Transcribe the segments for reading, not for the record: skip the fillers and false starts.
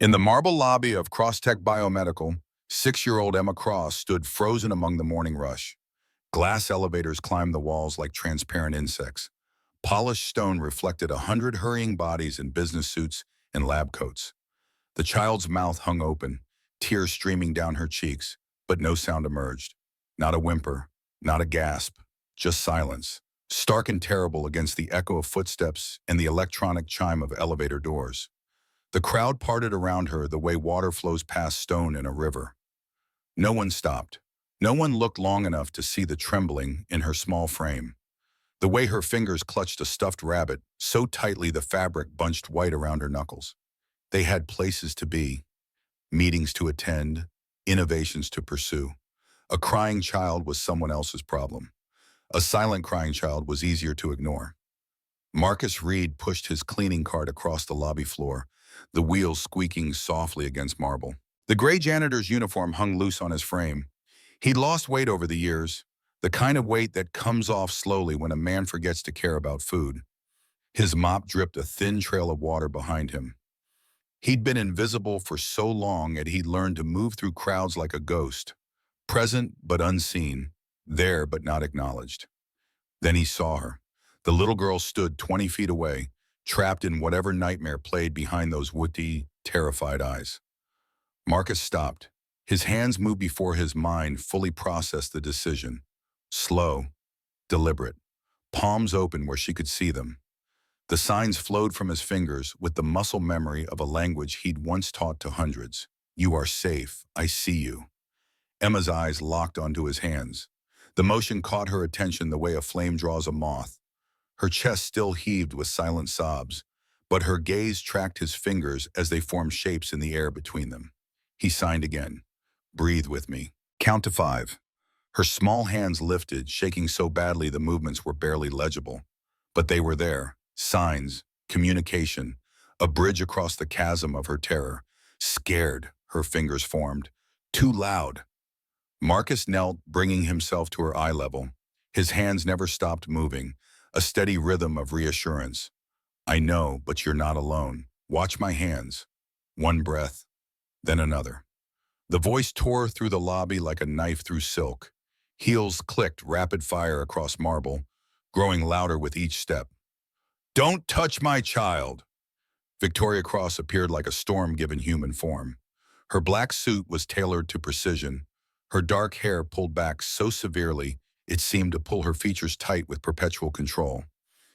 In the marble lobby of Crosstech Biomedical, 6-year-old Emma Cross stood frozen among the morning rush. Glass elevators climbed the walls like transparent insects. Polished stone reflected 100 hurrying bodies in business suits and lab coats. The child's mouth hung open, tears streaming down her cheeks, but no sound emerged. Not a whimper, not a gasp, just silence, stark and terrible against the echo of footsteps and the electronic chime of elevator doors. The crowd parted around her the way water flows past stone in a river. No one stopped. No one looked long enough to see the trembling in her small frame. The way her fingers clutched a stuffed rabbit so tightly the fabric bunched white around her knuckles. They had places to be, meetings to attend, innovations to pursue. A crying child was someone else's problem. A silent crying child was easier to ignore. Marcus Reed pushed his cleaning cart across the lobby floor, the wheels squeaking softly against marble. The gray janitor's uniform hung loose on his frame. He'd lost weight over the years, the kind of weight that comes off slowly when a man forgets to care about food. His mop dripped a thin trail of water behind him. He'd been invisible for so long that he'd learned to move through crowds like a ghost, present but unseen, there but not acknowledged. Then he saw her. The little girl stood 20 feet away, trapped in whatever nightmare played behind those woody, terrified eyes. Marcus stopped. His hands moved before his mind fully processed the decision. Slow, deliberate, palms open where she could see them. The signs flowed from his fingers with the muscle memory of a language he'd once taught to hundreds. You are safe. I see you. Emma's eyes locked onto his hands. The motion caught her attention the way a flame draws a moth. Her chest still heaved with silent sobs, but her gaze tracked his fingers as they formed shapes in the air between them. He signed again. Breathe with me. Count to 5. Her small hands lifted, shaking so badly the movements were barely legible. But they were there. Signs, communication, a bridge across the chasm of her terror. Scared, her fingers formed. Too loud. Marcus knelt, bringing himself to her eye level. His hands never stopped moving, a steady rhythm of reassurance. I know, but you're not alone. Watch my hands. One breath, then another. The voice tore through the lobby like a knife through silk. Heels clicked rapid fire across marble, growing louder with each step. Don't touch my child! Victoria Cross appeared like a storm given human form. Her black suit was tailored to precision, her dark hair pulled back so severely it seemed to pull her features tight with perpetual control.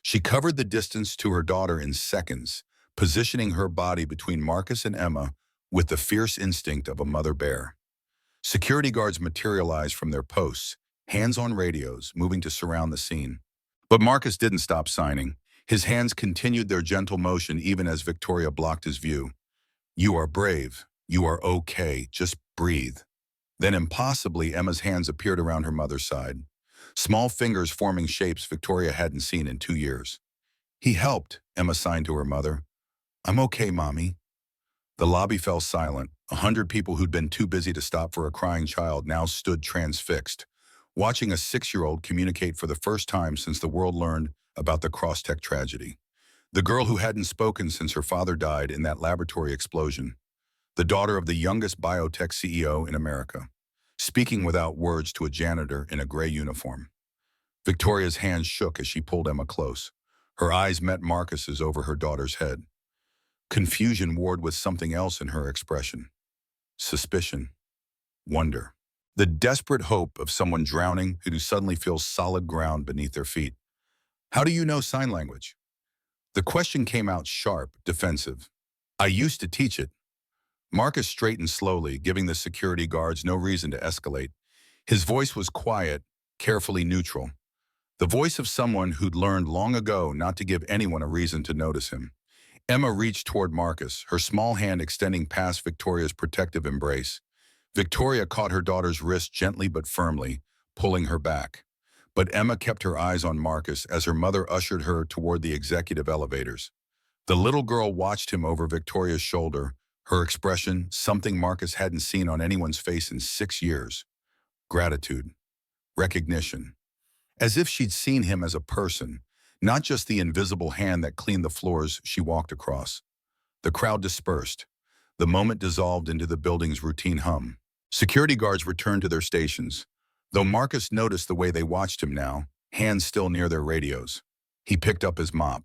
She covered the distance to her daughter in seconds, positioning her body between Marcus and Emma with the fierce instinct of a mother bear. Security guards materialized from their posts, hands on radios, moving to surround the scene. But Marcus didn't stop signing. His hands continued their gentle motion even as Victoria blocked his view. You are brave. You are okay. Just breathe. Then impossibly, Emma's hands appeared around her mother's side. Small fingers forming shapes Victoria hadn't seen in 2 years. He helped, Emma signed to her mother. I'm okay, Mommy. The lobby fell silent. 100 people who'd been too busy to stop for a crying child now stood transfixed, watching a 6-year-old communicate for the first time since the world learned about the Crosstech tragedy. The girl who hadn't spoken since her father died in that laboratory explosion. The daughter of the youngest biotech CEO in America, speaking without words to a janitor in a gray uniform. Victoria's hands shook as she pulled Emma close. Her eyes met Marcus's over her daughter's head. Confusion warred with something else in her expression. Suspicion. Wonder. The desperate hope of someone drowning who suddenly feels solid ground beneath their feet. How do you know sign language? The question came out sharp, defensive. I used to teach it. Marcus straightened slowly, giving the security guards no reason to escalate. His voice was quiet, carefully neutral. The voice of someone who'd learned long ago not to give anyone a reason to notice him. Emma reached toward Marcus, her small hand extending past Victoria's protective embrace. Victoria caught her daughter's wrist gently but firmly, pulling her back. But Emma kept her eyes on Marcus as her mother ushered her toward the executive elevators. The little girl watched him over Victoria's shoulder, her expression something Marcus hadn't seen on anyone's face in 6 years. Gratitude. Recognition. As if she'd seen him as a person, not just the invisible hand that cleaned the floors she walked across. The crowd dispersed. The moment dissolved into the building's routine hum. Security guards returned to their stations, though Marcus noticed the way they watched him now, hands still near their radios. He picked up his mop.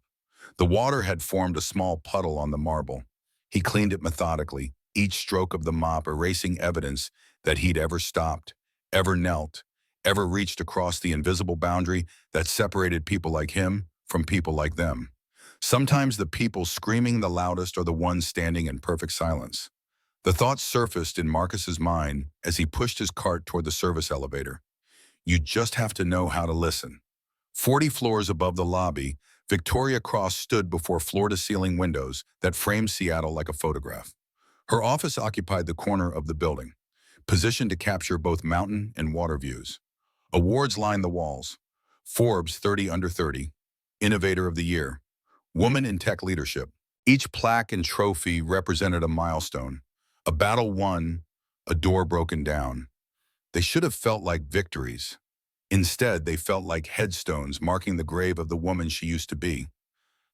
The water had formed a small puddle on the marble. He cleaned it methodically, each stroke of the mop erasing evidence that he'd ever stopped, ever knelt, ever reached across the invisible boundary that separated people like him from people like them. Sometimes the people screaming the loudest are the ones standing in perfect silence. The thought surfaced in Marcus's mind as he pushed his cart toward the service elevator. You just have to know how to listen. 40 floors above the lobby, Victoria Cross stood before floor-to-ceiling windows that framed Seattle like a photograph. Her office occupied the corner of the building, positioned to capture both mountain and water views. Awards lined the walls. Forbes 30 Under 30, Innovator of the Year, Woman in Tech Leadership. Each plaque and trophy represented a milestone, a battle won, a door broken down. They should have felt like victories. Instead, they felt like headstones marking the grave of the woman she used to be.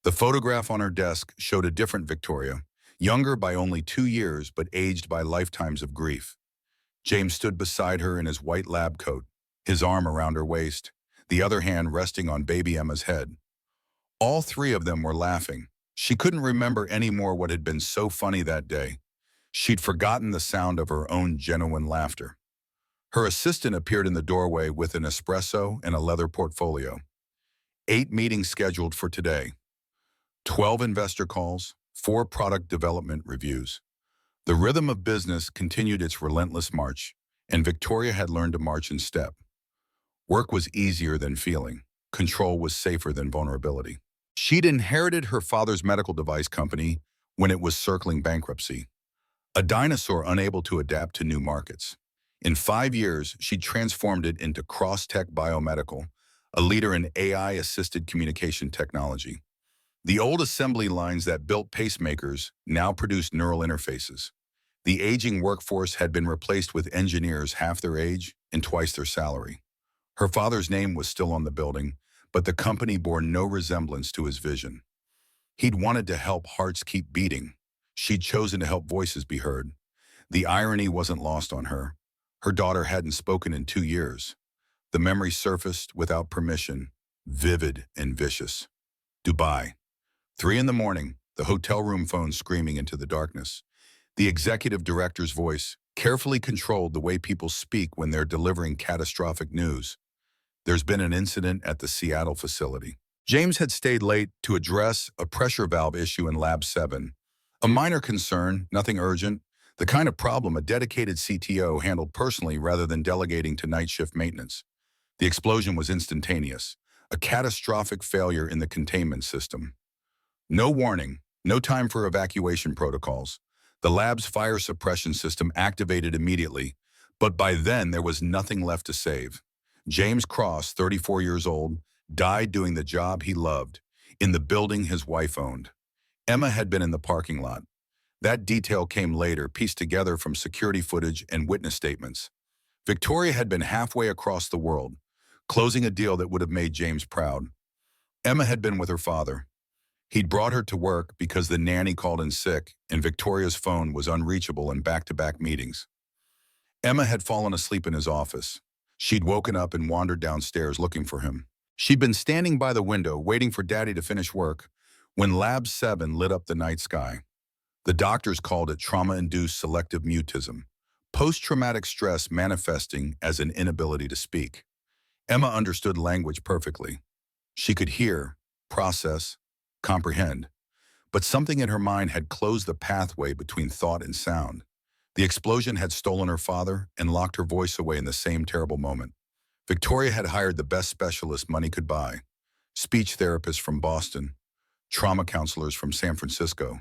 The photograph on her desk showed a different Victoria, younger by only 2 years but aged by lifetimes of grief. James stood beside her in his white lab coat, his arm around her waist, the other hand resting on baby Emma's head. All three of them were laughing. She couldn't remember anymore what had been so funny that day. She'd forgotten the sound of her own genuine laughter. Her assistant appeared in the doorway with an espresso and a leather portfolio. 8 meetings scheduled for today. 12 investor calls, 4 product development reviews. The rhythm of business continued its relentless march, and Victoria had learned to march in step. Work was easier than feeling. Control was safer than vulnerability. She'd inherited her father's medical device company when it was circling bankruptcy, a dinosaur unable to adapt to new markets. In 5 years, she transformed it into Cross-Tech Biomedical, a leader in AI-assisted communication technology. The old assembly lines that built pacemakers now produced neural interfaces. The aging workforce had been replaced with engineers half their age and twice their salary. Her father's name was still on the building, but the company bore no resemblance to his vision. He'd wanted to help hearts keep beating. She'd chosen to help voices be heard. The irony wasn't lost on her. Her daughter hadn't spoken in 2 years. The memory surfaced without permission, vivid and vicious. Dubai. 3 in the morning, the hotel room phone screaming into the darkness. The executive director's voice carefully controlled the way people speak when they're delivering catastrophic news. There's been an incident at the Seattle facility. James had stayed late to address a pressure valve issue in Lab 7. A minor concern, nothing urgent, the kind of problem a dedicated CTO handled personally rather than delegating to night shift maintenance. The explosion was instantaneous, a catastrophic failure in the containment system. No warning, no time for evacuation protocols. The lab's fire suppression system activated immediately, but by then there was nothing left to save. James Cross, 34 years old, died doing the job he loved, in the building his wife owned. Emma had been in the parking lot. That detail came later, pieced together from security footage and witness statements. Victoria had been halfway across the world, closing a deal that would have made James proud. Emma had been with her father. He'd brought her to work because the nanny called in sick and Victoria's phone was unreachable in back-to-back meetings. Emma had fallen asleep in his office. She'd woken up and wandered downstairs looking for him. She'd been standing by the window waiting for Daddy to finish work when Lab 7 lit up the night sky. The doctors called it trauma-induced selective mutism, post-traumatic stress manifesting as an inability to speak. Emma understood language perfectly. She could hear, process, comprehend, but something in her mind had closed the pathway between thought and sound. The explosion had stolen her father and locked her voice away in the same terrible moment. Victoria had hired the best specialists money could buy, speech therapists from Boston, trauma counselors from San Francisco,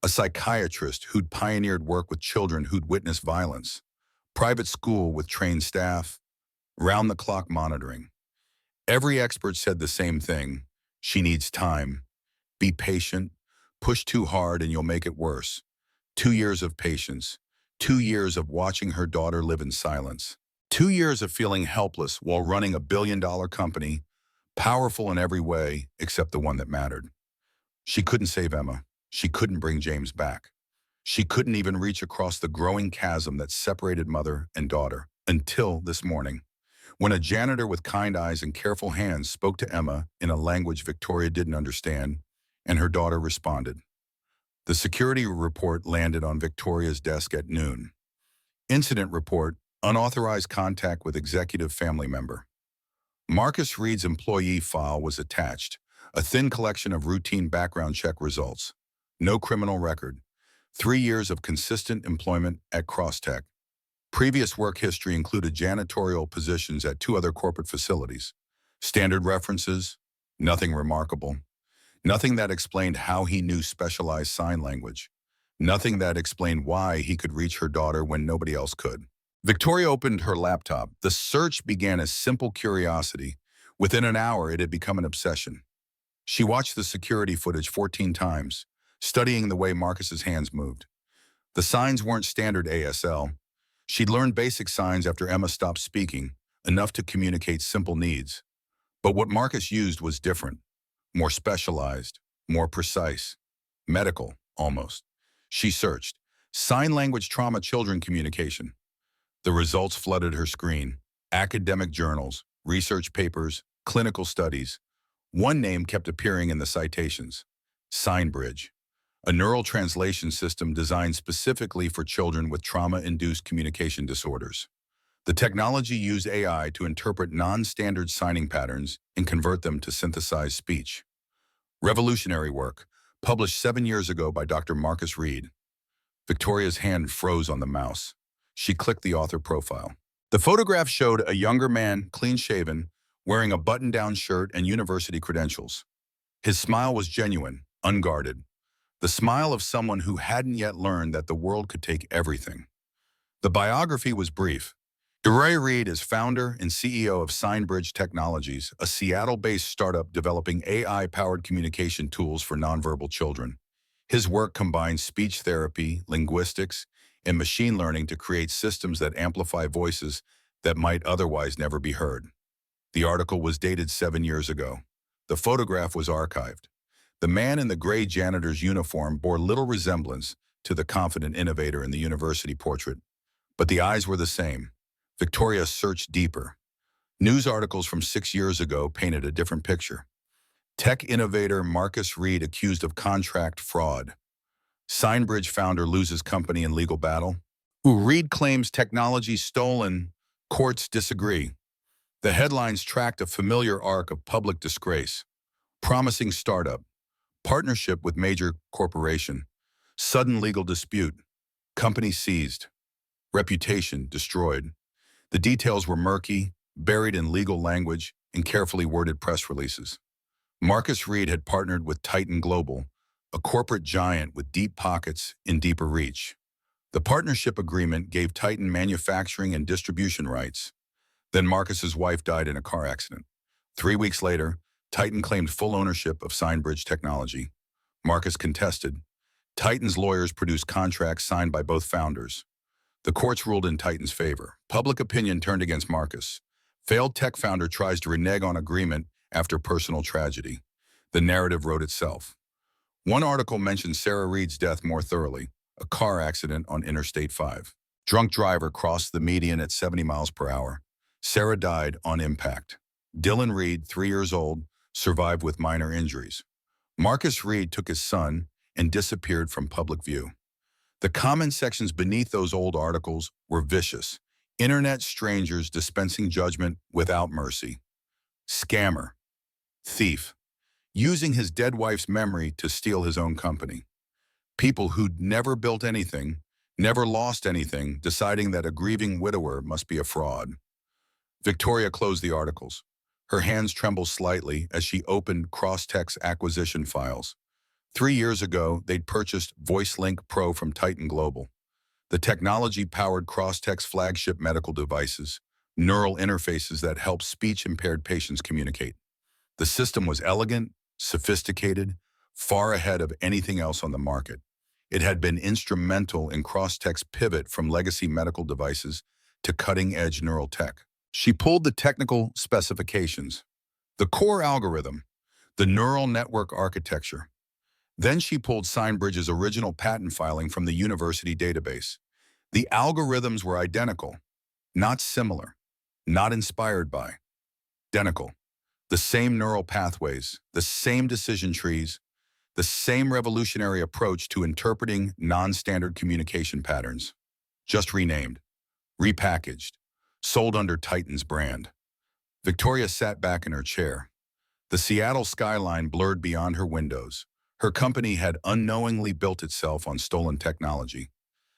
a psychiatrist who'd pioneered work with children who'd witnessed violence, private school with trained staff, round-the-clock monitoring. Every expert said the same thing: she needs time. Be patient, push too hard and you'll make it worse. 2 years of patience, 2 years of watching her daughter live in silence, 2 years of feeling helpless while running a billion-dollar company, powerful in every way except the one that mattered. She couldn't save Emma. She couldn't bring James back. She couldn't even reach across the growing chasm that separated mother and daughter until this morning, when a janitor with kind eyes and careful hands spoke to Emma in a language Victoria didn't understand, and her daughter responded. The security report landed on Victoria's desk at noon. Incident report, unauthorized contact with executive family member. Marcus Reed's employee file was attached, a thin collection of routine background check results. No criminal record. 3 years of consistent employment at Crosstech. Previous work history included janitorial positions at 2 other corporate facilities. Standard references, nothing remarkable. Nothing that explained how he knew specialized sign language. Nothing that explained why he could reach her daughter when nobody else could. Victoria opened her laptop. The search began as simple curiosity. Within an hour, it had become an obsession. She watched the security footage 14 times, studying the way Marcus's hands moved. The signs weren't standard ASL. She'd learned basic signs after Emma stopped speaking, enough to communicate simple needs. But what Marcus used was different, more specialized, more precise, medical, almost. She searched, sign language trauma children communication. The results flooded her screen. Academic journals, research papers, clinical studies. One name kept appearing in the citations. SignBridge, a neural translation system designed specifically for children with trauma-induced communication disorders. The technology used AI to interpret non-standard signing patterns and convert them to synthesized speech. Revolutionary work, published 7 years ago by Dr. Marcus Reed. Victoria's hand froze on the mouse. She clicked the author profile. The photograph showed a younger man, clean-shaven, wearing a button-down shirt and university credentials. His smile was genuine, unguarded. The smile of someone who hadn't yet learned that the world could take everything. The biography was brief. Ray Reed is founder and CEO of SignBridge Technologies, a Seattle-based startup developing AI-powered communication tools for nonverbal children. His work combines speech therapy, linguistics, and machine learning to create systems that amplify voices that might otherwise never be heard. The article was dated 7 years ago. The photograph was archived. The man in the gray janitor's uniform bore little resemblance to the confident innovator in the university portrait, but the eyes were the same. Victoria searched deeper. News articles from 6 years ago painted a different picture. Tech innovator Marcus Reed accused of contract fraud. SignBridge founder loses company in legal battle. Reed claims technology stolen. Courts disagree. The headlines tracked a familiar arc of public disgrace. Promising startup. Partnership with major corporation. Sudden legal dispute. Company seized. Reputation destroyed. The details were murky, buried in legal language and carefully worded press releases. Marcus Reed had partnered with Titan Global, a corporate giant with deep pockets and deeper reach. The partnership agreement gave Titan manufacturing and distribution rights. Then Marcus's wife died in a car accident. 3 weeks later, Titan claimed full ownership of SignBridge Technology. Marcus contested. Titan's lawyers produced contracts signed by both founders. The courts ruled in Titan's favor. Public opinion turned against Marcus. Failed tech founder tries to renege on agreement after personal tragedy. The narrative wrote itself. One article mentioned Sarah Reed's death more thoroughly, a car accident on Interstate 5. Drunk driver crossed the median at 70 miles per hour. Sarah died on impact. Dylan Reed, 3 years old, survived with minor injuries. Marcus Reed took his son and disappeared from public view. The comment sections beneath those old articles were vicious. Internet strangers dispensing judgment without mercy. Scammer. Thief. Using his dead wife's memory to steal his own company. People who'd never built anything, never lost anything, deciding that a grieving widower must be a fraud. Victoria closed the articles. Her hands trembled slightly as she opened Crosstech's acquisition files. 3 years ago, they'd purchased VoiceLink Pro from Titan Global. The technology powered Crosstech's flagship medical devices, neural interfaces that help speech-impaired patients communicate. The system was elegant, sophisticated, far ahead of anything else on the market. It had been instrumental in Crosstech's pivot from legacy medical devices to cutting-edge neural tech. She pulled the technical specifications, the core algorithm, the neural network architecture. Then she pulled Signbridge's original patent filing from the university database. The algorithms were identical, not similar, not inspired by, identical. The same neural pathways, the same decision trees, the same revolutionary approach to interpreting non-standard communication patterns. Just renamed, repackaged, sold under Titan's brand. Victoria sat back in her chair. The Seattle skyline blurred beyond her windows. Her company had unknowingly built itself on stolen technology.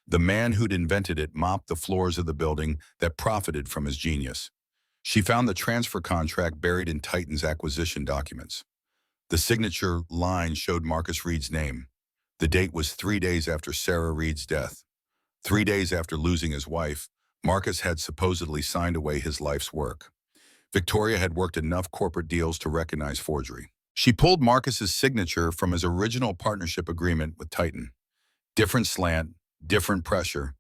The man who'd invented it mopped the floors of the building that profited from his genius. She found the transfer contract buried in Titan's acquisition documents. The signature line showed Marcus Reed's name. The date was 3 days after Sarah Reed's death. 3 days after losing his wife, Marcus had supposedly signed away his life's work. Victoria had worked enough corporate deals to recognize forgery. She pulled Marcus's signature from his original partnership agreement with Titan. Different slant, different pressure.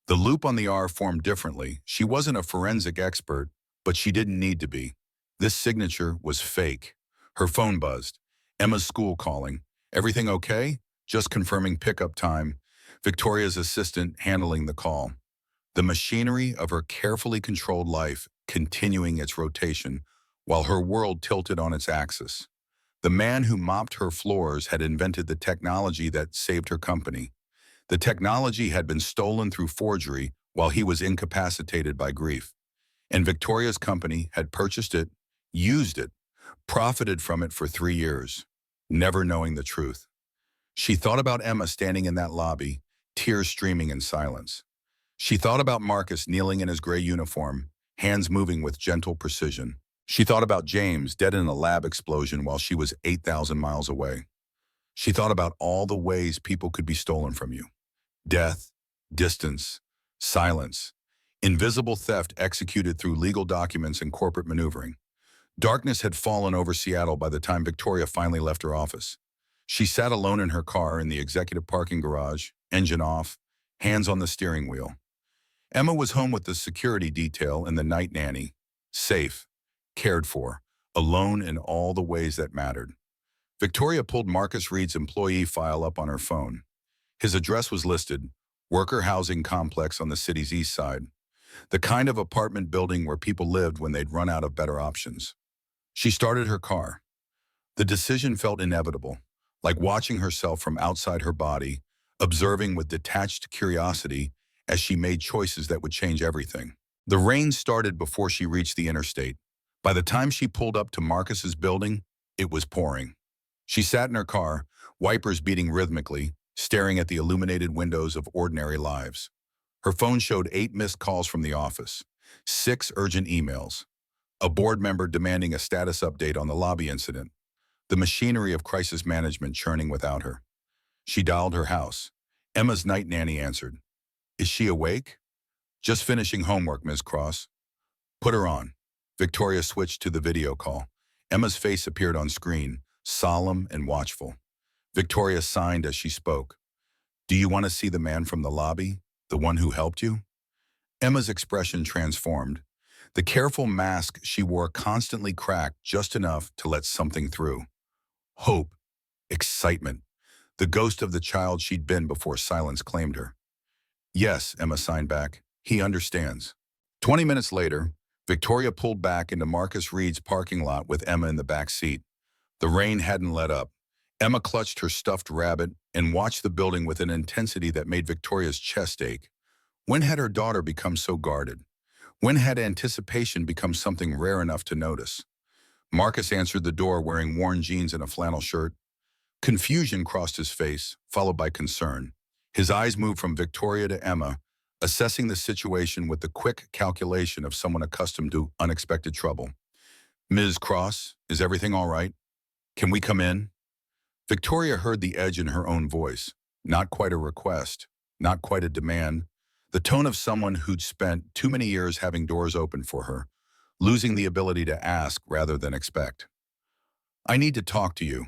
The loop on the R formed differently. She wasn't a forensic expert, but she didn't need to be. This signature was fake. Her phone buzzed. Emma's school calling. Everything okay? Just confirming pickup time. Victoria's assistant handling the call. The machinery of her carefully controlled life continuing its rotation while her world tilted on its axis. The man who mopped her floors had invented the technology that saved her company. The technology had been stolen through forgery while he was incapacitated by grief. And Victoria's company had purchased it, used it, profited from it for 3 years, never knowing the truth. She thought about Emma standing in that lobby, tears streaming in silence. She thought about Marcus kneeling in his gray uniform, hands moving with gentle precision. She thought about James dead in a lab explosion while she was 8,000 miles away. She thought about all the ways people could be stolen from you. Death, distance, silence, invisible theft executed through legal documents and corporate maneuvering. Darkness had fallen over Seattle by the time Victoria finally left her office. She sat alone in her car in the executive parking garage, engine off, hands on the steering wheel. Emma was home with the security detail and the night nanny, safe, cared for, alone in all the ways that mattered. Victoria pulled Marcus Reed's employee file up on her phone. His address was listed, worker housing complex on the city's east side, the kind of apartment building where people lived when they'd run out of better options. She started her car. The decision felt inevitable, like watching herself from outside her body, observing with detached curiosity as she made choices that would change everything. The rain started before she reached the interstate. By the time she pulled up to Marcus's building, it was pouring. She sat in her car, wipers beating rhythmically, staring at the illuminated windows of ordinary lives. Her phone showed 8 missed calls from the office, 6 urgent emails, a board member demanding a status update on the lobby incident, the machinery of crisis management churning without her. She dialed her house. Emma's night nanny answered. Is she awake? Just finishing homework, Ms. Cross. Put her on. Victoria switched to the video call. Emma's face appeared on screen, solemn and watchful. Victoria signed as she spoke. Do you want to see the man from the lobby? The one who helped you? Emma's expression transformed. The careful mask she wore constantly cracked just enough to let something through. Hope, excitement, the ghost of the child she'd been before silence claimed her. Yes, Emma signed back. He understands. 20 minutes later, Victoria pulled back into Marcus Reed's parking lot with Emma in the back seat. The rain hadn't let up. Emma clutched her stuffed rabbit and watched the building with an intensity that made Victoria's chest ache. When had her daughter become so guarded? When had anticipation become something rare enough to notice? Marcus answered the door wearing worn jeans and a flannel shirt. Confusion crossed his face, followed by concern. His eyes moved from Victoria to Emma, assessing the situation with the quick calculation of someone accustomed to unexpected trouble. Ms. Cross, is everything all right? Can we come in? Victoria heard the edge in her own voice. Not quite a request, not quite a demand. The tone of someone who'd spent too many years having doors open for her, losing the ability to ask rather than expect. I need to talk to you.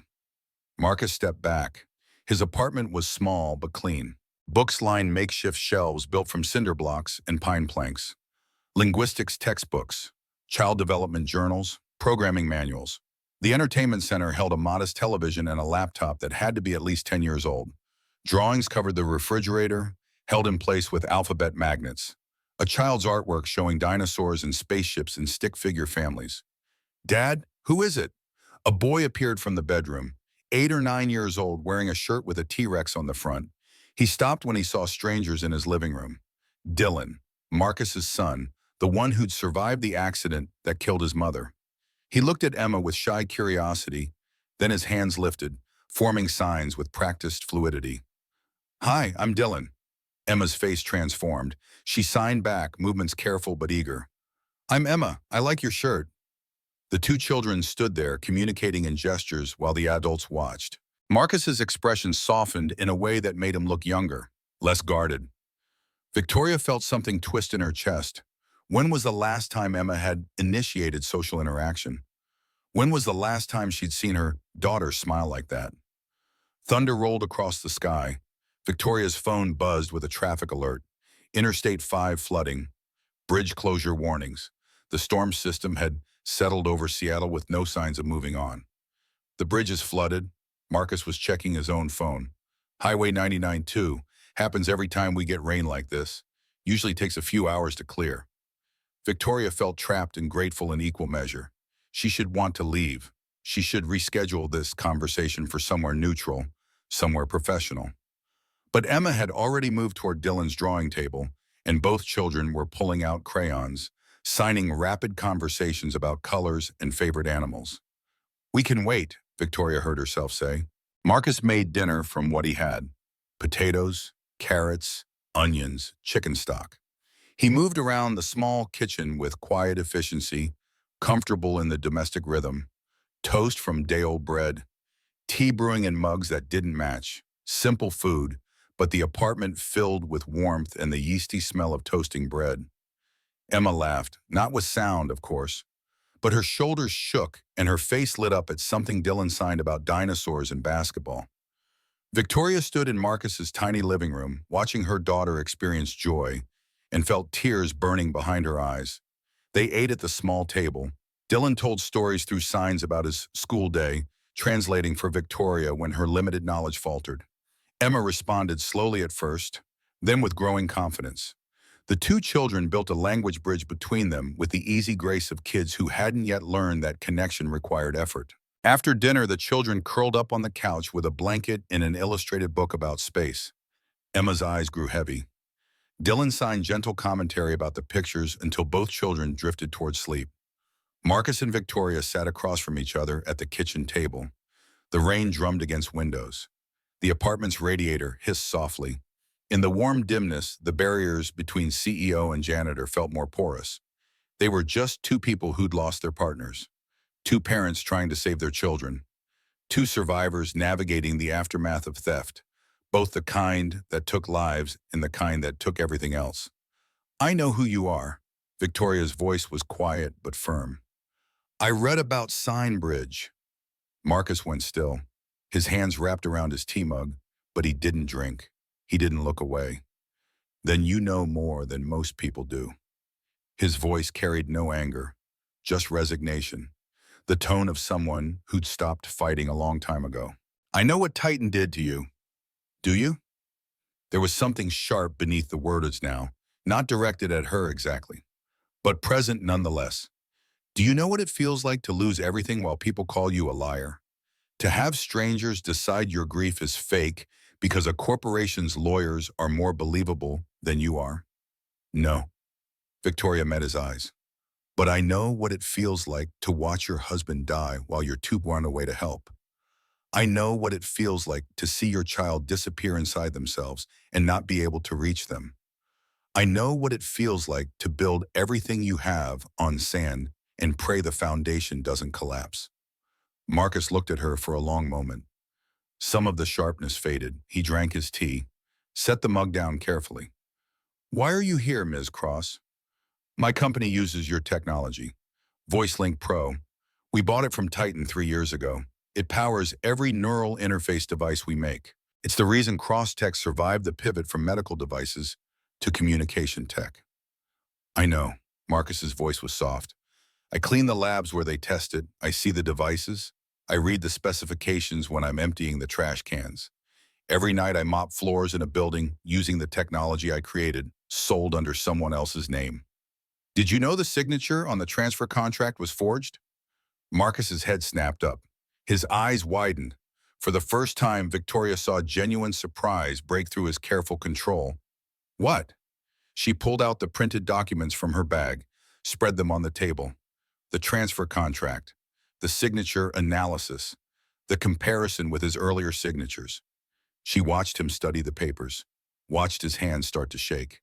Marcus stepped back. His apartment was small but clean. Books lined makeshift shelves built from cinder blocks and pine planks. Linguistics textbooks, child development journals, programming manuals. The entertainment center held a modest television and a laptop that had to be at least 10 years old. Drawings covered the refrigerator, held in place with alphabet magnets. A child's artwork showing dinosaurs and spaceships in stick figure families. "Dad, who is it?" A boy appeared from the bedroom, 8 or 9 years old, wearing a shirt with a T-Rex on the front. He stopped when he saw strangers in his living room. Dylan, Marcus's son, the one who'd survived the accident that killed his mother. He looked at Emma with shy curiosity, then his hands lifted, forming signs with practiced fluidity. "Hi, I'm Dylan." Emma's face transformed. She signed back, movements careful but eager. "I'm Emma. I like your shirt." The two children stood there, communicating in gestures while the adults watched. Marcus's expression softened in a way that made him look younger, less guarded. Victoria felt something twist in her chest. When was the last time Emma had initiated social interaction? When was the last time she'd seen her daughter smile like that? Thunder rolled across the sky. Victoria's phone buzzed with a traffic alert. Interstate 5 flooding. Bridge closure warnings. The storm system had settled over Seattle with no signs of moving on. "The bridge is flooded." Marcus was checking his own phone. "Highway 99 too. Happens every time we get rain like this. Usually takes a few hours to clear." Victoria felt trapped and grateful in equal measure. She should want to leave. She should reschedule this conversation for somewhere neutral, somewhere professional. But Emma had already moved toward Dylan's drawing table, and both children were pulling out crayons, signing rapid conversations about colors and favorite animals. "We can wait," Victoria heard herself say. Marcus made dinner from what he had: potatoes, carrots, onions, chicken stock. He moved around the small kitchen with quiet efficiency, comfortable in the domestic rhythm. Toast from day-old bread, tea brewing in mugs that didn't match. Simple food, but the apartment filled with warmth and the yeasty smell of toasting bread. Emma laughed, not with sound, of course, but her shoulders shook and her face lit up at something Dylan signed about dinosaurs and basketball. Victoria stood in Marcus's tiny living room, watching her daughter experience joy, and felt tears burning behind her eyes. They ate at the small table. Dylan told stories through signs about his school day, translating for Victoria when her limited knowledge faltered. Emma responded slowly at first, then with growing confidence. The two children built a language bridge between them with the easy grace of kids who hadn't yet learned that connection required effort. After dinner, the children curled up on the couch with a blanket and an illustrated book about space. Emma's eyes grew heavy. Dylan signed gentle commentary about the pictures until both children drifted toward sleep. Marcus and Victoria sat across from each other at the kitchen table. The rain drummed against windows. The apartment's radiator hissed softly. In the warm dimness, the barriers between CEO and janitor felt more porous. They were just two people who'd lost their partners. Two parents trying to save their children. Two survivors navigating the aftermath of theft, both the kind that took lives and the kind that took everything else. "I know who you are." Victoria's voice was quiet but firm. "I read about Sign Bridge." Marcus went still, his hands wrapped around his tea mug, but he didn't drink. He didn't look away. "Then you know more than most people do." His voice carried no anger, just resignation, the tone of someone who'd stopped fighting a long time ago. "I know what Titan did to you. Do you?" There was something sharp beneath the words now, not directed at her exactly, but present nonetheless. "Do you know what it feels like to lose everything while people call you a liar? To have strangers decide your grief is fake because a corporation's lawyers are more believable than you are?" "No." Victoria met his eyes. "But I know what it feels like to watch your husband die while you're too run away to help. I know what it feels like to see your child disappear inside themselves and not be able to reach them. I know what it feels like to build everything you have on sand and pray the foundation doesn't collapse." Marcus looked at her for a long moment. Some of the sharpness faded. He drank his tea, set the mug down carefully. "Why are you here, Ms. Cross?" "My company uses your technology, VoiceLink Pro. We bought it from Titan 3 years ago. It powers every neural interface device we make. It's the reason Crosstech survived the pivot from medical devices to communication tech." "I know." Marcus's voice was soft. "I clean the labs where they test it. I see the devices. I read the specifications when I'm emptying the trash cans. Every night I mop floors in a building using the technology I created, sold under someone else's name. Did you know the signature on the transfer contract was forged? Marcus's head snapped up. His eyes widened. For the first time, Victoria saw genuine surprise break through his careful control. What? She pulled out the printed documents from her bag, spread them on the table. The transfer contract, the signature analysis, the comparison with his earlier signatures. She watched him study the papers, watched his hands start to shake.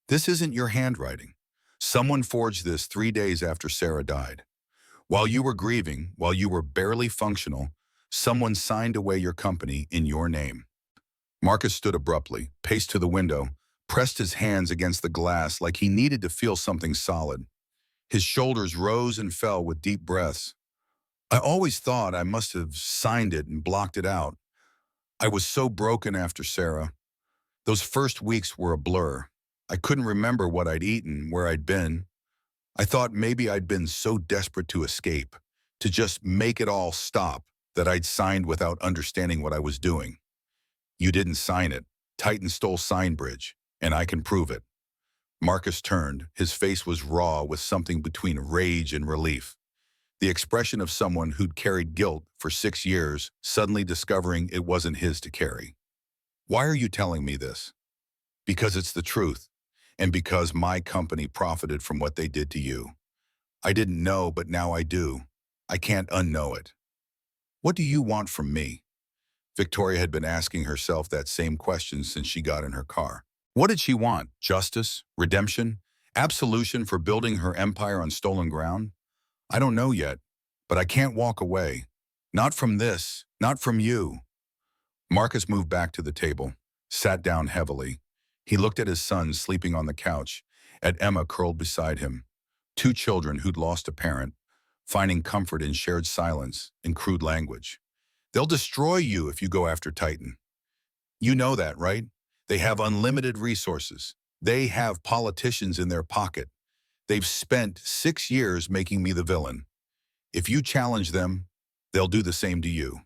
This isn't your handwriting. Someone forged this 3 days after Sarah died. While you were grieving, while you were barely functional, someone signed away your company in your name. Marcus stood abruptly, paced to the window, pressed his hands against the glass like he needed to feel something solid. His shoulders rose and fell with deep breaths. I always thought I must have signed it and blocked it out. I was so broken after Sarah. Those first weeks were a blur. I couldn't remember what I'd eaten, where I'd been. I thought maybe I'd been so desperate to escape, to just make it all stop, that I'd signed without understanding what I was doing. You didn't sign it. Titan stole Signbridge, and I can prove it. Marcus turned. His face was raw with something between rage and relief. The expression of someone who'd carried guilt for 6 years, suddenly discovering it wasn't his to carry. Why are you telling me this? Because it's the truth, and because my company profited from what they did to you. I didn't know, but now I do. I can't unknow it. What do you want from me? Victoria had been asking herself that same question since she got in her car. What did she want? Justice? Redemption? Absolution for building her empire on stolen ground? I don't know yet, but I can't walk away. Not from this, not from you. Marcus moved back to the table, sat down heavily. He looked at his son sleeping on the couch, at Emma curled beside him. Two children who'd lost a parent, finding comfort in shared silence and crude language. They'll destroy you if you go after Titan. You know that, right? They have unlimited resources. They have politicians in their pocket. They've spent 6 years making me the villain. If you challenge them, they'll do the same to you.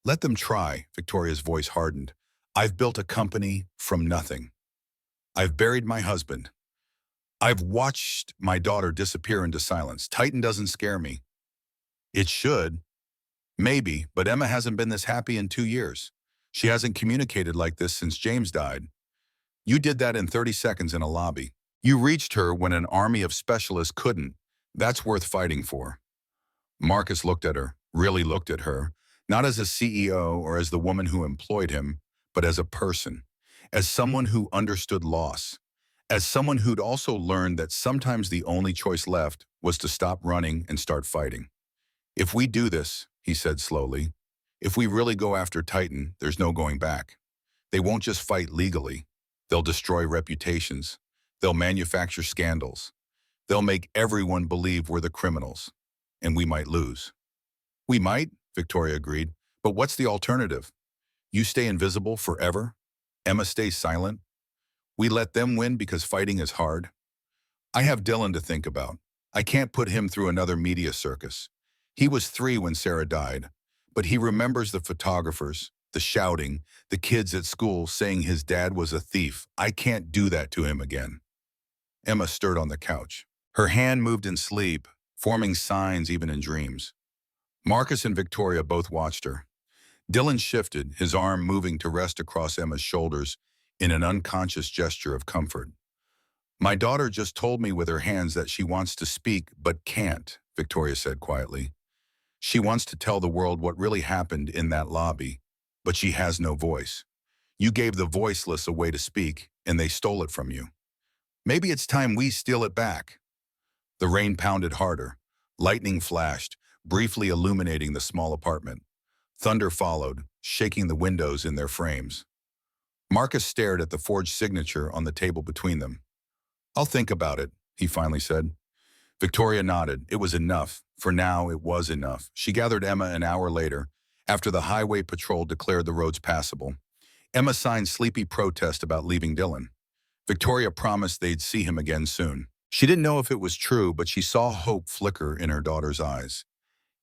Let them try, Victoria's voice hardened. I've built a company from nothing. I've buried my husband. I've watched my daughter disappear into silence. Titan doesn't scare me. It should. Maybe, but Emma hasn't been this happy in 2 years. She hasn't communicated like this since James died. You did that in 30 seconds in a lobby. You reached her when an army of specialists couldn't. That's worth fighting for. Marcus looked at her, really looked at her, not as a CEO or as the woman who employed him, but as a person, as someone who understood loss, as someone who'd also learned that sometimes the only choice left was to stop running and start fighting. If we do this, he said slowly, if we really go after Titan, there's no going back. They won't just fight legally. They'll destroy reputations. They'll manufacture scandals. They'll make everyone believe we're the criminals, and we might lose. We might, Victoria agreed, but what's the alternative? You stay invisible forever? Emma stays silent? We let them win because fighting is hard? I have Dylan to think about. I can't put him through another media circus. He was 3 when Sarah died, but he remembers the photographers, the shouting, the kids at school saying his dad was a thief. I can't do that to him again. Emma stirred on the couch. Her hand moved in sleep, forming signs even in dreams. Marcus and Victoria both watched her. Dylan shifted, his arm moving to rest across Emma's shoulders in an unconscious gesture of comfort. My daughter just told me with her hands that she wants to speak but can't, Victoria said quietly. She wants to tell the world what really happened in that lobby, but she has no voice. You gave the voiceless a way to speak, and they stole it from you. Maybe it's time we steal it back. The rain pounded harder. Lightning flashed, briefly illuminating the small apartment. Thunder followed, shaking the windows in their frames. Marcus stared at the forged signature on the table between them. I'll think about it, he finally said. Victoria nodded. It was enough. For now, it was enough. She gathered Emma an hour later, after the highway patrol declared the roads passable. Emma signed sleepy protest about leaving Dylan. Victoria promised they'd see him again soon. She didn't know if it was true, but she saw hope flicker in her daughter's eyes.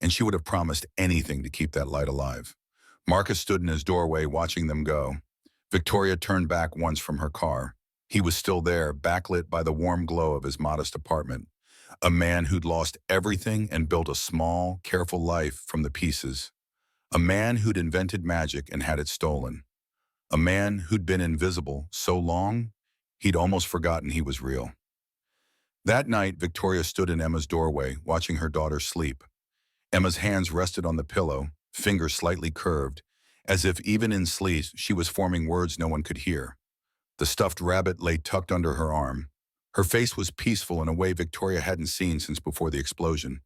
and she would have promised anything to keep that light alive. Marcus stood in his doorway watching them go. Victoria turned back once from her car. He was still there, backlit by the warm glow of his modest apartment. A man who'd lost everything and built a small, careful life from the pieces. A man who'd invented magic and had it stolen. A man who'd been invisible so long, he'd almost forgotten he was real. That night, Victoria stood in Emma's doorway, watching her daughter sleep. Emma's hands rested on the pillow, fingers slightly curved, as if even in sleep she was forming words no one could hear. The stuffed rabbit lay tucked under her arm. Her face was peaceful in a way Victoria hadn't seen since before the explosion.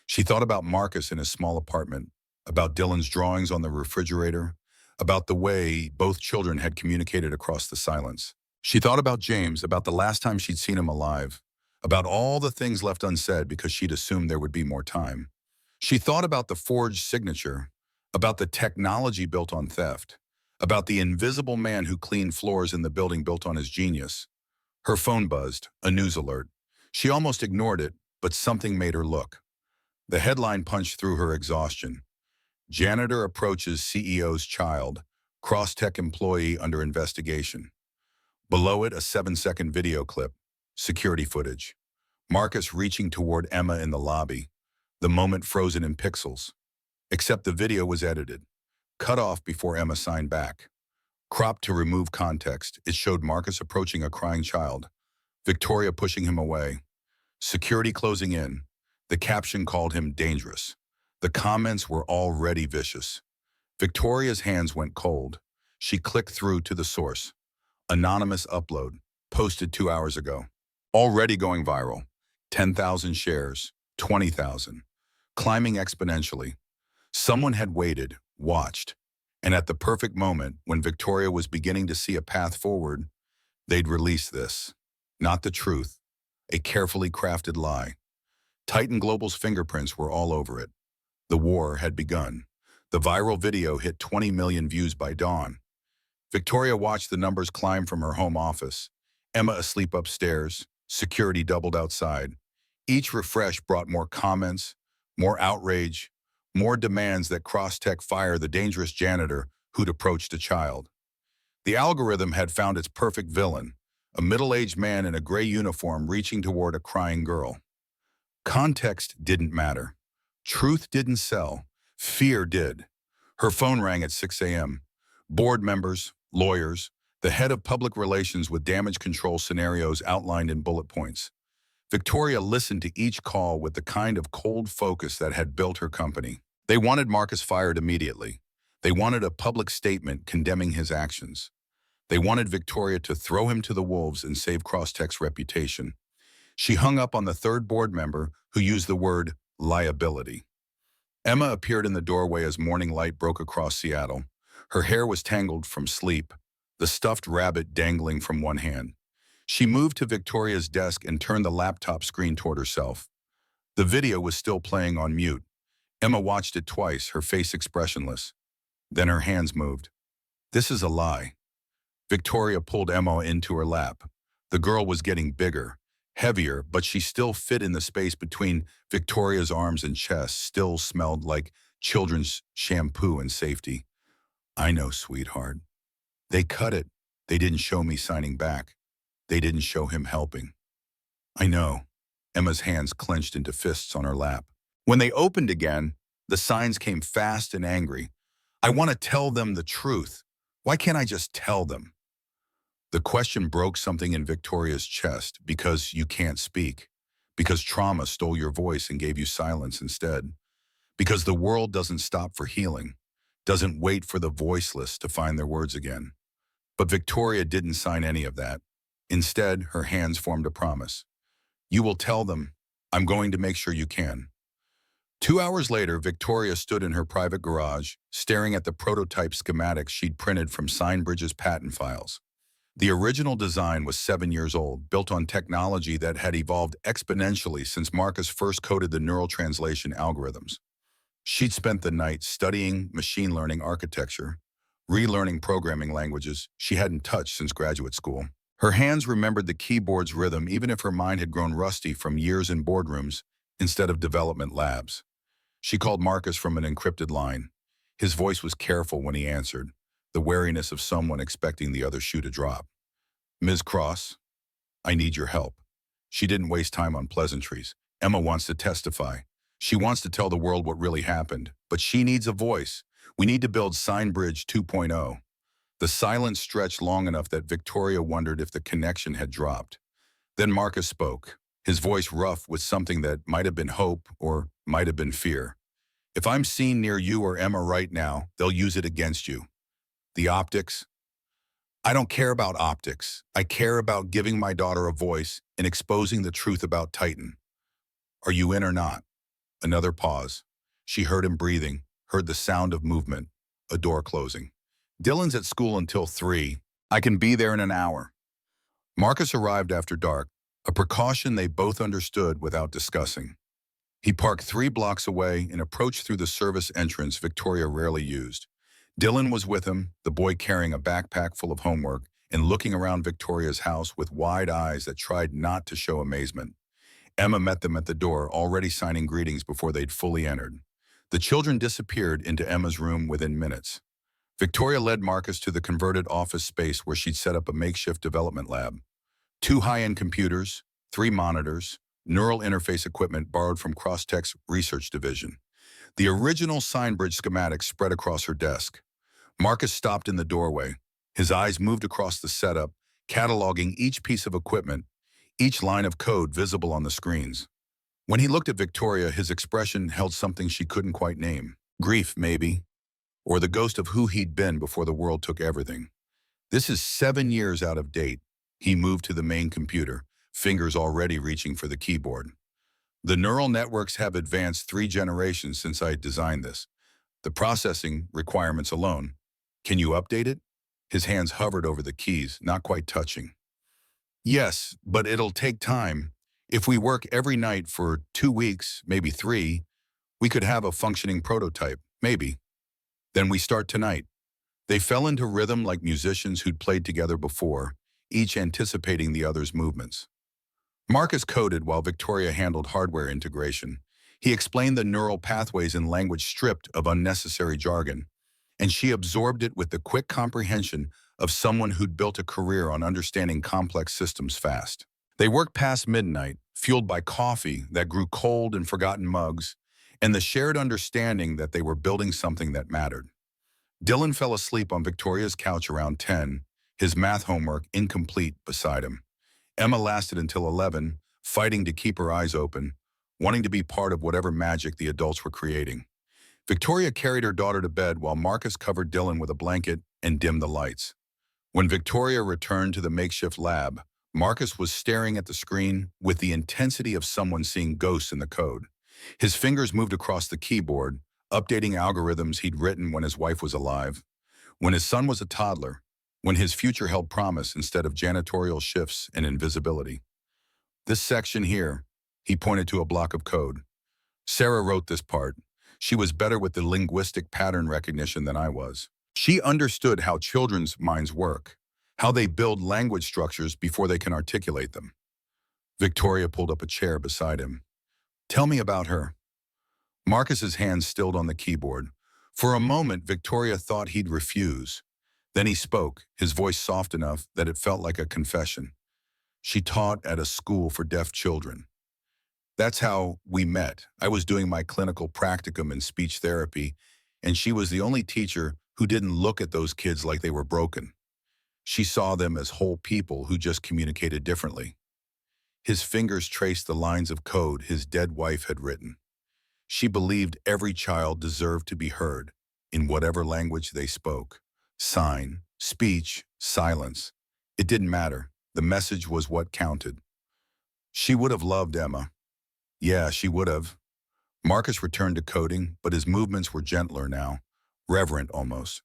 She thought about Marcus in his small apartment, about Dylan's drawings on the refrigerator, about the way both children had communicated across the silence. She thought about James, about the last time she'd seen him alive, about all the things left unsaid because she'd assumed there would be more time. She thought about the forged signature, about the technology built on theft, about the invisible man who cleaned floors in the building built on his genius. Her phone buzzed, a news alert. She almost ignored it, but something made her look. The headline punched through her exhaustion. Janitor approaches CEO's child, cross-tech employee under investigation. Below it, a 7-second video clip, security footage. Marcus reaching toward Emma in the lobby, the moment frozen in pixels. Except the video was edited, cut off before Emma signed back. Cropped to remove context, it showed Marcus approaching a crying child, Victoria pushing him away, security closing in. The caption called him dangerous. The comments were already vicious. Victoria's hands went cold. She clicked through to the source. Anonymous upload, posted 2 hours ago. Already going viral. 10,000 shares, 20,000. Climbing exponentially. Someone had waited, watched, and at the perfect moment, when Victoria was beginning to see a path forward, they'd release this. Not the truth, a carefully crafted lie. Titan Global's fingerprints were all over it. The war had begun. The viral video hit 20 million views by dawn. Victoria watched the numbers climb from her home office. Emma asleep upstairs, security doubled outside. Each refresh brought more comments, more outrage, more demands that Crosstech fire the dangerous janitor who'd approached a child. The algorithm had found its perfect villain, a middle-aged man in a gray uniform reaching toward a crying girl. Context didn't matter. Truth didn't sell. Fear did. Her phone rang at 6 a.m. Board members, lawyers, the head of public relations with damage control scenarios outlined in bullet points. Victoria listened to each call with the kind of cold focus that had built her company. They wanted Marcus fired immediately. They wanted a public statement condemning his actions. They wanted Victoria to throw him to the wolves and save Crosstech's reputation. She hung up on the third board member who used the word liability. Emma appeared in the doorway as morning light broke across Seattle. Her hair was tangled from sleep, the stuffed rabbit dangling from one hand. She moved to Victoria's desk and turned the laptop screen toward herself. The video was still playing on mute. Emma watched it twice, her face expressionless. Then her hands moved. This is a lie. Victoria pulled Emma into her lap. The girl was getting bigger, heavier, but she still fit in the space between Victoria's arms and chest, still smelled like children's shampoo and safety. I know, sweetheart. They cut it. They didn't show me signing back. They didn't show him helping. I know. Emma's hands clenched into fists on her lap. When they opened again, the signs came fast and angry. I want to tell them the truth. Why can't I just tell them? The question broke something in Victoria's chest because you can't speak, because trauma stole your voice and gave you silence instead, because the world doesn't stop for healing, doesn't wait for the voiceless to find their words again. But Victoria didn't sign any of that. Instead, her hands formed a promise. You will tell them. I'm going to make sure you can. 2 hours later, Victoria stood in her private garage, staring at the prototype schematics she'd printed from Signbridge's patent files. The original design was 7 years old, built on technology that had evolved exponentially since Marcus first coded the neural translation algorithms. She'd spent the night studying machine learning architecture, relearning programming languages she hadn't touched since graduate school. Her hands remembered the keyboard's rhythm even if her mind had grown rusty from years in boardrooms instead of development labs. She called Marcus from an encrypted line. His voice was careful when he answered, the wariness of someone expecting the other shoe to drop. Ms. Cross, I need your help. She didn't waste time on pleasantries. Emma wants to testify. She wants to tell the world what really happened, but she needs a voice. We need to build Signbridge 2.0. The silence stretched long enough that Victoria wondered if the connection had dropped. Then Marcus spoke, his voice rough with something that might have been hope or might have been fear. If I'm seen near you or Emma right now, they'll use it against you. The optics? I don't care about optics. I care about giving my daughter a voice and exposing the truth about Titan. Are you in or not? Another pause. She heard him breathing, heard the sound of movement, a door closing. Dylan's at school until 3. I can be there in an hour. Marcus arrived after dark, a precaution they both understood without discussing. He parked 3 blocks away and approached through the service entrance Victoria rarely used. Dylan was with him, the boy carrying a backpack full of homework and looking around Victoria's house with wide eyes that tried not to show amazement. Emma met them at the door, already signing greetings before they'd fully entered. The children disappeared into Emma's room within minutes. Victoria led Marcus to the converted office space where she'd set up a makeshift development lab. 2 high-end computers, 3 monitors, neural interface equipment borrowed from Crosstech's research division. The original Signbridge schematics spread across her desk. Marcus stopped in the doorway. His eyes moved across the setup, cataloging each piece of equipment, each line of code visible on the screens. When he looked at Victoria, his expression held something she couldn't quite name. Grief, maybe, or the ghost of who he'd been before the world took everything. This is 7 years out of date. He moved to the main computer, fingers already reaching for the keyboard. The neural networks have advanced 3 generations since I designed this. The processing requirements alone. Can you update it? His hands hovered over the keys, not quite touching. Yes, but it'll take time. If we work every night for 2 weeks, maybe 3, we could have a functioning prototype, maybe. Then we start tonight. They fell into rhythm like musicians who'd played together before, each anticipating the other's movements. Marcus coded while Victoria handled hardware integration. He explained the neural pathways in language stripped of unnecessary jargon, and she absorbed it with the quick comprehension of someone who'd built a career on understanding complex systems fast. They worked past midnight, fueled by coffee that grew cold in forgotten mugs, and the shared understanding that they were building something that mattered. Dylan fell asleep on Victoria's couch around 10, his math homework incomplete beside him. Emma lasted until 11, fighting to keep her eyes open, wanting to be part of whatever magic the adults were creating. Victoria carried her daughter to bed while Marcus covered Dylan with a blanket and dimmed the lights. When Victoria returned to the makeshift lab, Marcus was staring at the screen with the intensity of someone seeing ghosts in the code. His fingers moved across the keyboard, updating algorithms he'd written when his wife was alive, when his son was a toddler, when his future held promise instead of janitorial shifts and invisibility. This section here, he pointed to a block of code. Sarah wrote this part. She was better with the linguistic pattern recognition than I was. She understood how children's minds work, how they build language structures before they can articulate them. Victoria pulled up a chair beside him. Tell me about her. Marcus's hands stilled on the keyboard. For a moment, Victoria thought he'd refuse. Then he spoke, his voice soft enough that it felt like a confession. She taught at a school for deaf children. That's how we met. I was doing my clinical practicum in speech therapy, and she was the only teacher who didn't look at those kids like they were broken. She saw them as whole people who just communicated differently. His fingers traced the lines of code his dead wife had written. She believed every child deserved to be heard, in whatever language they spoke. Sign, speech, silence. It didn't matter. The message was what counted. She would have loved Emma. Yeah, she would have. Marcus returned to coding, but his movements were gentler now, reverent almost.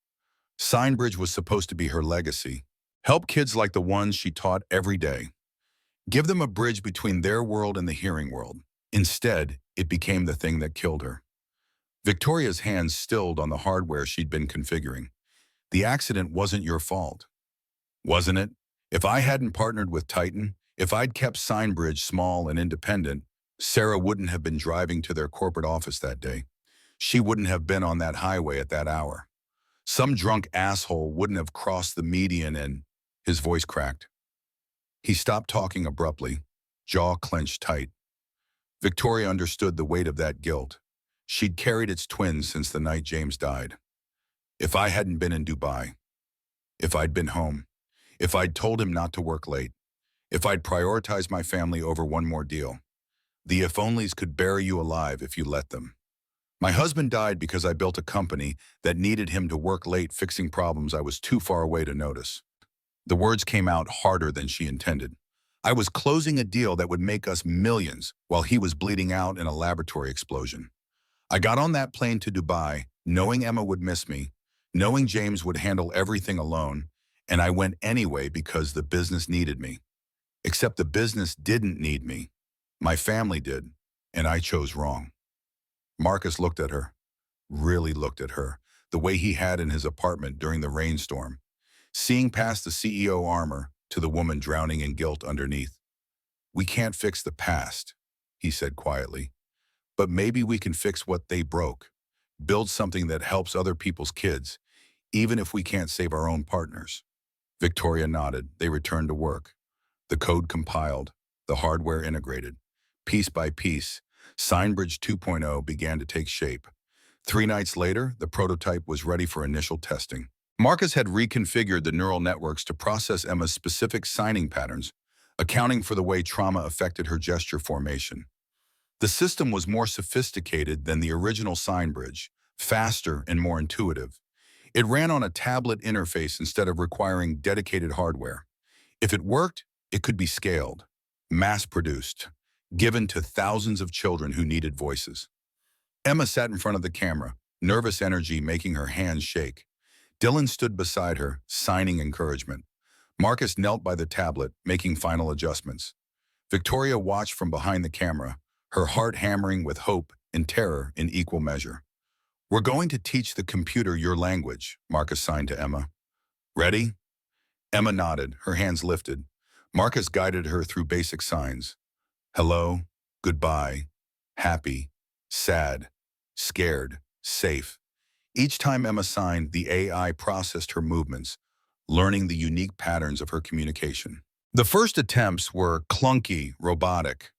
Signbridge was supposed to be her legacy. Help kids like the ones she taught every day. Give them a bridge between their world and the hearing world. Instead, it became the thing that killed her. Victoria's hands stilled on the hardware she'd been configuring. The accident wasn't your fault. Wasn't it? If I hadn't partnered with Titan, if I'd kept Signbridge small and independent, Sarah wouldn't have been driving to their corporate office that day. she wouldn't have been on that highway at that hour. Some drunk asshole wouldn't have crossed the median and his voice cracked. He stopped talking abruptly, jaw clenched tight. Victoria understood the weight of that guilt. She'd carried its twins since the night James died. If I hadn't been in Dubai, if I'd been home, if I'd told him not to work late, if I'd prioritized my family over one more deal, the if-onlys could bury you alive if you let them. My husband died because I built a company that needed him to work late fixing problems I was too far away to notice. The words came out harder than she intended. I was closing a deal that would make us millions while he was bleeding out in a laboratory explosion. I got on that plane to Dubai, knowing Emma would miss me, knowing James would handle everything alone, and I went anyway because the business needed me. Except the business didn't need me. My family did, and I chose wrong. Marcus looked at her, really looked at her, the way he had in his apartment during the rainstorm, seeing past the CEO armor to the woman drowning in guilt underneath. We can't fix the past, he said quietly, but maybe we can fix what they broke, build something that helps other people's kids, even if we can't save our own partners. Victoria nodded. They returned to work. The code compiled, the hardware integrated. Piece by piece, Signbridge 2.0 began to take shape. 3 nights later, the prototype was ready for initial testing. Marcus had reconfigured the neural networks to process Emma's specific signing patterns, accounting for the way trauma affected her gesture formation. The system was more sophisticated than the original Signbridge, faster and more intuitive. It ran on a tablet interface instead of requiring dedicated hardware. If it worked, it could be scaled, mass-produced, given to thousands of children who needed voices. Emma sat in front of the camera, nervous energy making her hands shake. Dylan stood beside her, signing encouragement. Marcus knelt by the tablet, making final adjustments. Victoria watched from behind the camera, her heart hammering with hope and terror in equal measure. "We're going to teach the computer your language," Marcus signed to Emma. "Ready?" Emma nodded, her hands lifted. Marcus guided her through basic signs. Hello, goodbye, happy, sad, scared, safe. Each time Emma signed, the AI processed her movements, learning the unique patterns of her communication. The first attempts were clunky, robotic.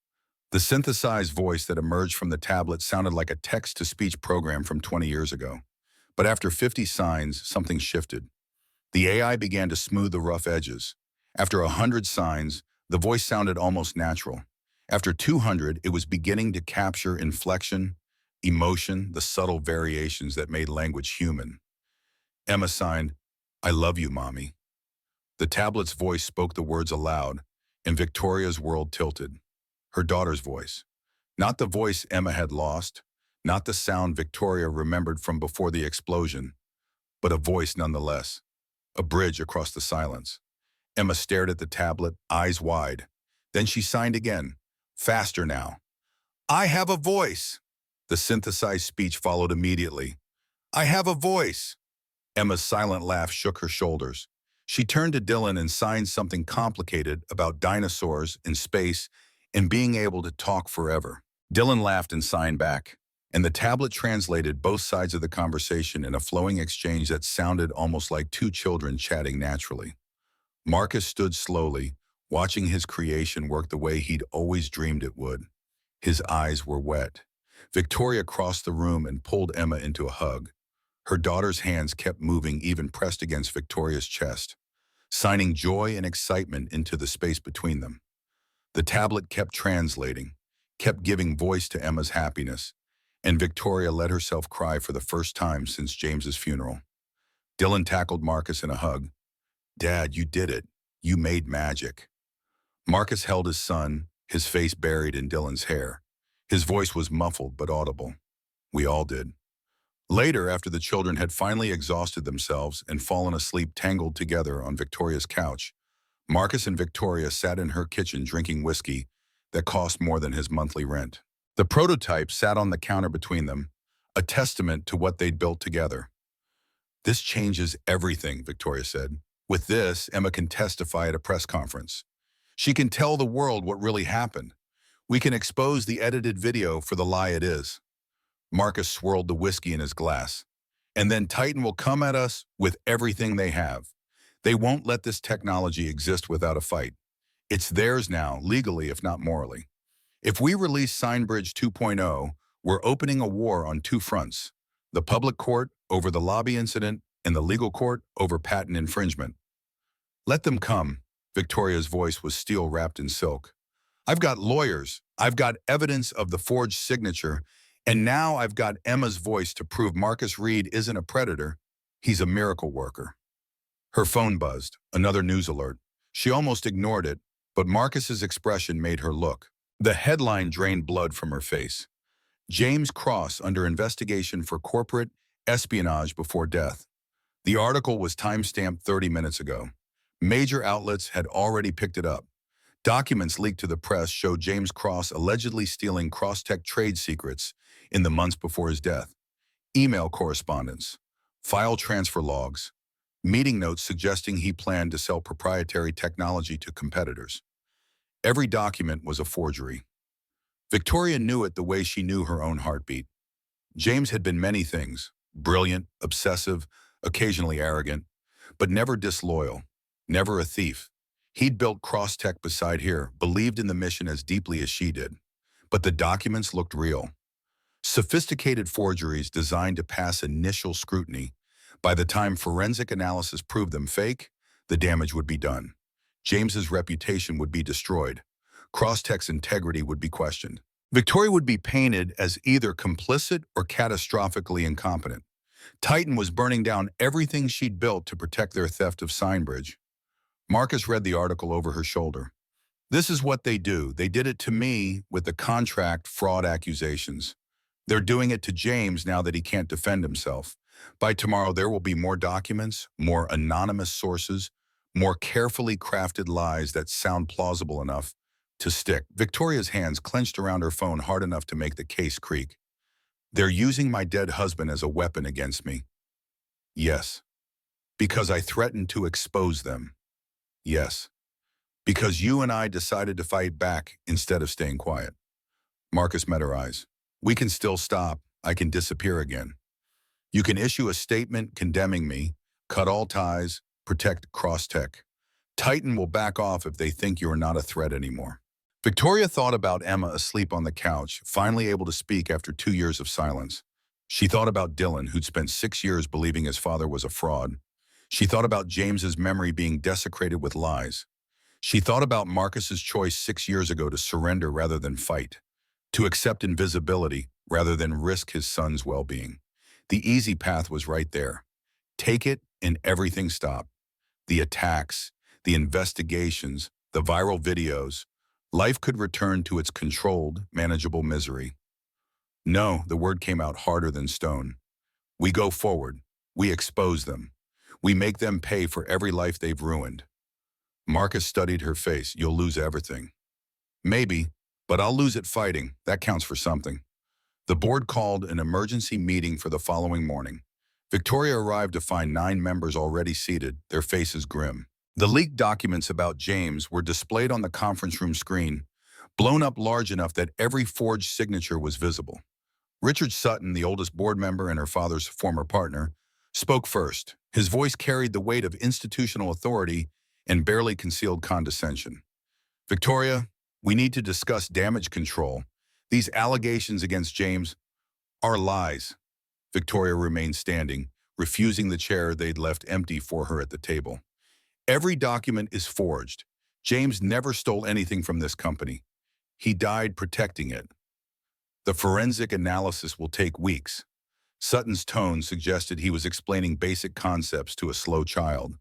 The synthesized voice that emerged from the tablet sounded like a text-to-speech program from 20 years ago. But after 50 signs, something shifted. The AI began to smooth the rough edges. After 100 signs, the voice sounded almost natural. After 200, it was beginning to capture inflection, emotion, the subtle variations that made language human. Emma signed, "I love you, Mommy." The tablet's voice spoke the words aloud, and Victoria's world tilted. Her daughter's voice. Not the voice Emma had lost, not the sound Victoria remembered from before the explosion, but a voice nonetheless, a bridge across the silence. Emma stared at the tablet, eyes wide. Then she signed again, faster now. "I have a voice." The synthesized speech followed immediately. "I have a voice." Emma's silent laugh shook her shoulders. She turned to Dylan and signed something complicated about dinosaurs and space and being able to talk forever. Dylan laughed and signed back, and the tablet translated both sides of the conversation in a flowing exchange that sounded almost like two children chatting naturally. Marcus stood slowly, watching his creation work the way he'd always dreamed it would. His eyes were wet. Victoria crossed the room and pulled Emma into a hug. Her daughter's hands kept moving, even pressed against Victoria's chest, signing joy and excitement into the space between them. The tablet kept translating, kept giving voice to Emma's happiness, and Victoria let herself cry for the first time since James's funeral. Dylan tackled Marcus in a hug. "Dad, you did it. You made magic." Marcus held his son, his face buried in Dylan's hair. His voice was muffled but audible. "We all did." Later, after the children had finally exhausted themselves and fallen asleep tangled together on Victoria's couch, Marcus and Victoria sat in her kitchen drinking whiskey that cost more than his monthly rent. The prototype sat on the counter between them, a testament to what they'd built together. "This changes everything," Victoria said. "With this, Emma can testify at a press conference. She can tell the world what really happened. We can expose the edited video for the lie it is." Marcus swirled the whiskey in his glass. And then Titan will come at us with everything they have. They won't let this technology exist without a fight. It's theirs now, legally if not morally. If we release Signbridge 2.0, we're opening a war on two fronts: the public court over the lobby incident and the legal court over patent infringement. Let them come. Victoria's voice was steel wrapped in silk. I've got lawyers. I've got evidence of the forged signature. And now I've got Emma's voice to prove Marcus Reed isn't a predator. He's a miracle worker. Her phone buzzed, another news alert. She almost ignored it, but Marcus's expression made her look. The headline drained blood from her face. James Cross under investigation for corporate espionage before death. The article was time-stamped 30 minutes ago. Major outlets had already picked it up. Documents leaked to the press showed James Cross allegedly stealing Crosstech trade secrets in the months before his death. Email correspondence, file transfer logs, meeting notes suggesting he planned to sell proprietary technology to competitors. Every document was a forgery. Victoria knew it the way she knew her own heartbeat. James had been many things: brilliant, obsessive, occasionally arrogant, but never disloyal, never a thief. He'd built Crosstech beside here, believed in the mission as deeply as she did. But the documents looked real. Sophisticated forgeries designed to pass initial scrutiny. By the time forensic analysis proved them fake, the damage would be done. James's reputation would be destroyed. Crosstech's integrity would be questioned. Victoria would be painted as either complicit or catastrophically incompetent. Titan was burning down everything she'd built to protect their theft of Signbridge. Marcus read the article over her shoulder. This is what they do. They did it to me with the contract fraud accusations. They're doing it to James now that he can't defend himself. By tomorrow, there will be more documents, more anonymous sources, more carefully crafted lies that sound plausible enough to stick. Victoria's hands clenched around her phone hard enough to make the case creak. They're using my dead husband as a weapon against me. Yes. Because I threatened to expose them. Yes. Because you and I decided to fight back instead of staying quiet. Marcus met her eyes. We can still stop. I can disappear again. You can issue a statement condemning me, cut all ties, protect Crosstech. Titan will back off if they think you're not a threat anymore. Victoria thought about Emma asleep on the couch, finally able to speak after 2 years of silence. She thought about Dylan, who'd spent 6 years believing his father was a fraud. She thought about James's memory being desecrated with lies. She thought about Marcus's choice 6 years ago to surrender rather than fight, to accept invisibility rather than risk his son's well-being. The easy path was right there. Take it and everything stopped. The attacks, the investigations, the viral videos. Life could return to its controlled, manageable misery. No, the word came out harder than stone. We go forward. We expose them. We make them pay for every life they've ruined. Marcus studied her face. You'll lose everything. Maybe, but I'll lose it fighting. That counts for something. The board called an emergency meeting for the following morning. Victoria arrived to find 9 members already seated, their faces grim. The leaked documents about James were displayed on the conference room screen, blown up large enough that every forged signature was visible. Richard Sutton, the oldest board member and her father's former partner, spoke first. His voice carried the weight of institutional authority and barely concealed condescension. Victoria, we need to discuss damage control. These allegations against James are lies. Victoria remained standing, refusing the chair they'd left empty for her at the table. Every document is forged. James never stole anything from this company. He died protecting it. The forensic analysis will take weeks. Sutton's tone suggested he was explaining basic concepts to a slow child.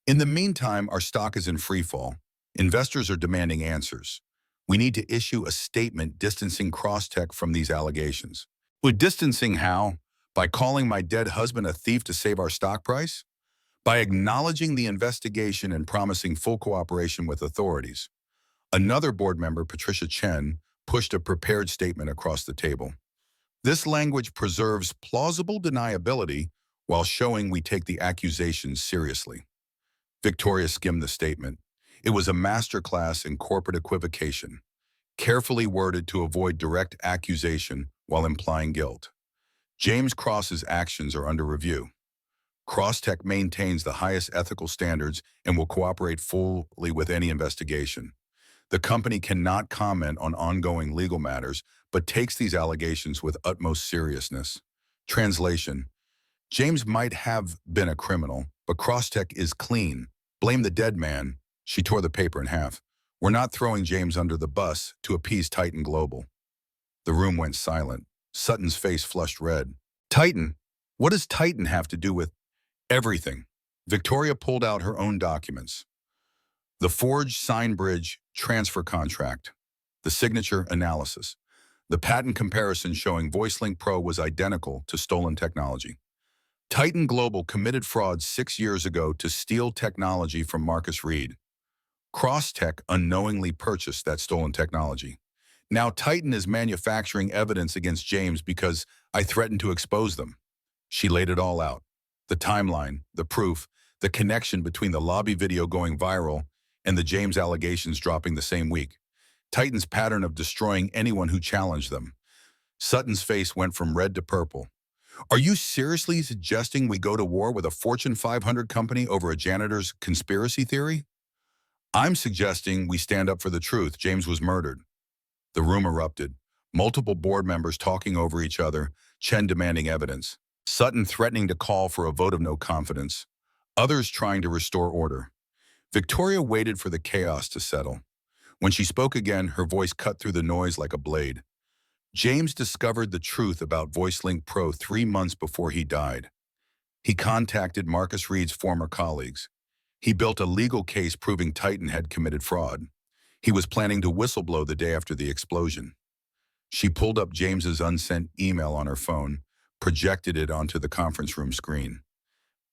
In the meantime, our stock is in freefall. Investors are demanding answers. We need to issue a statement distancing Crosstech from these allegations. Would distancing how? By calling my dead husband a thief to save our stock price? By acknowledging the investigation and promising full cooperation with authorities. Another board member, Patricia Chen, pushed a prepared statement across the table. This language preserves plausible deniability while showing we take the accusations seriously. Victoria skimmed the statement. It was a masterclass in corporate equivocation, carefully worded to avoid direct accusation while implying guilt. James Cross's actions are under review. Crosstech maintains the highest ethical standards and will cooperate fully with any investigation. The company cannot comment on ongoing legal matters, but takes these allegations with utmost seriousness. Translation: James might have been a criminal, but Crosstech is clean. Blame the dead man. She tore the paper in half. We're not throwing James under the bus to appease Titan Global. The room went silent. Sutton's face flushed red. Titan? What does Titan have to do with everything? Victoria pulled out her own documents. The forged sign bridge transfer contract. The signature analysis. The patent comparison showing VoiceLink Pro was identical to stolen technology. Titan Global committed fraud 6 years ago to steal technology from Marcus Reed. Crosstech unknowingly purchased that stolen technology. Now Titan is manufacturing evidence against James because I threatened to expose them. She laid it all out. The timeline, the proof, the connection between the lobby video going viral and the James allegations dropping the same week. Titan's pattern of destroying anyone who challenged them. Sutton's face went from red to purple. Are you seriously suggesting we go to war with a Fortune 500 company over a janitor's conspiracy theory? I'm suggesting we stand up for the truth. James was murdered. The room erupted. Multiple board members talking over each other, Chen demanding evidence, Sutton threatening to call for a vote of no confidence, others trying to restore order. Victoria waited for the chaos to settle. When she spoke again, her voice cut through the noise like a blade. James discovered the truth about VoiceLink Pro 3 months before he died. He contacted Marcus Reed's former colleagues. He built a legal case proving Titan had committed fraud. He was planning to whistleblow the day after the explosion. She pulled up James's unsent email on her phone, projected it onto the conference room screen.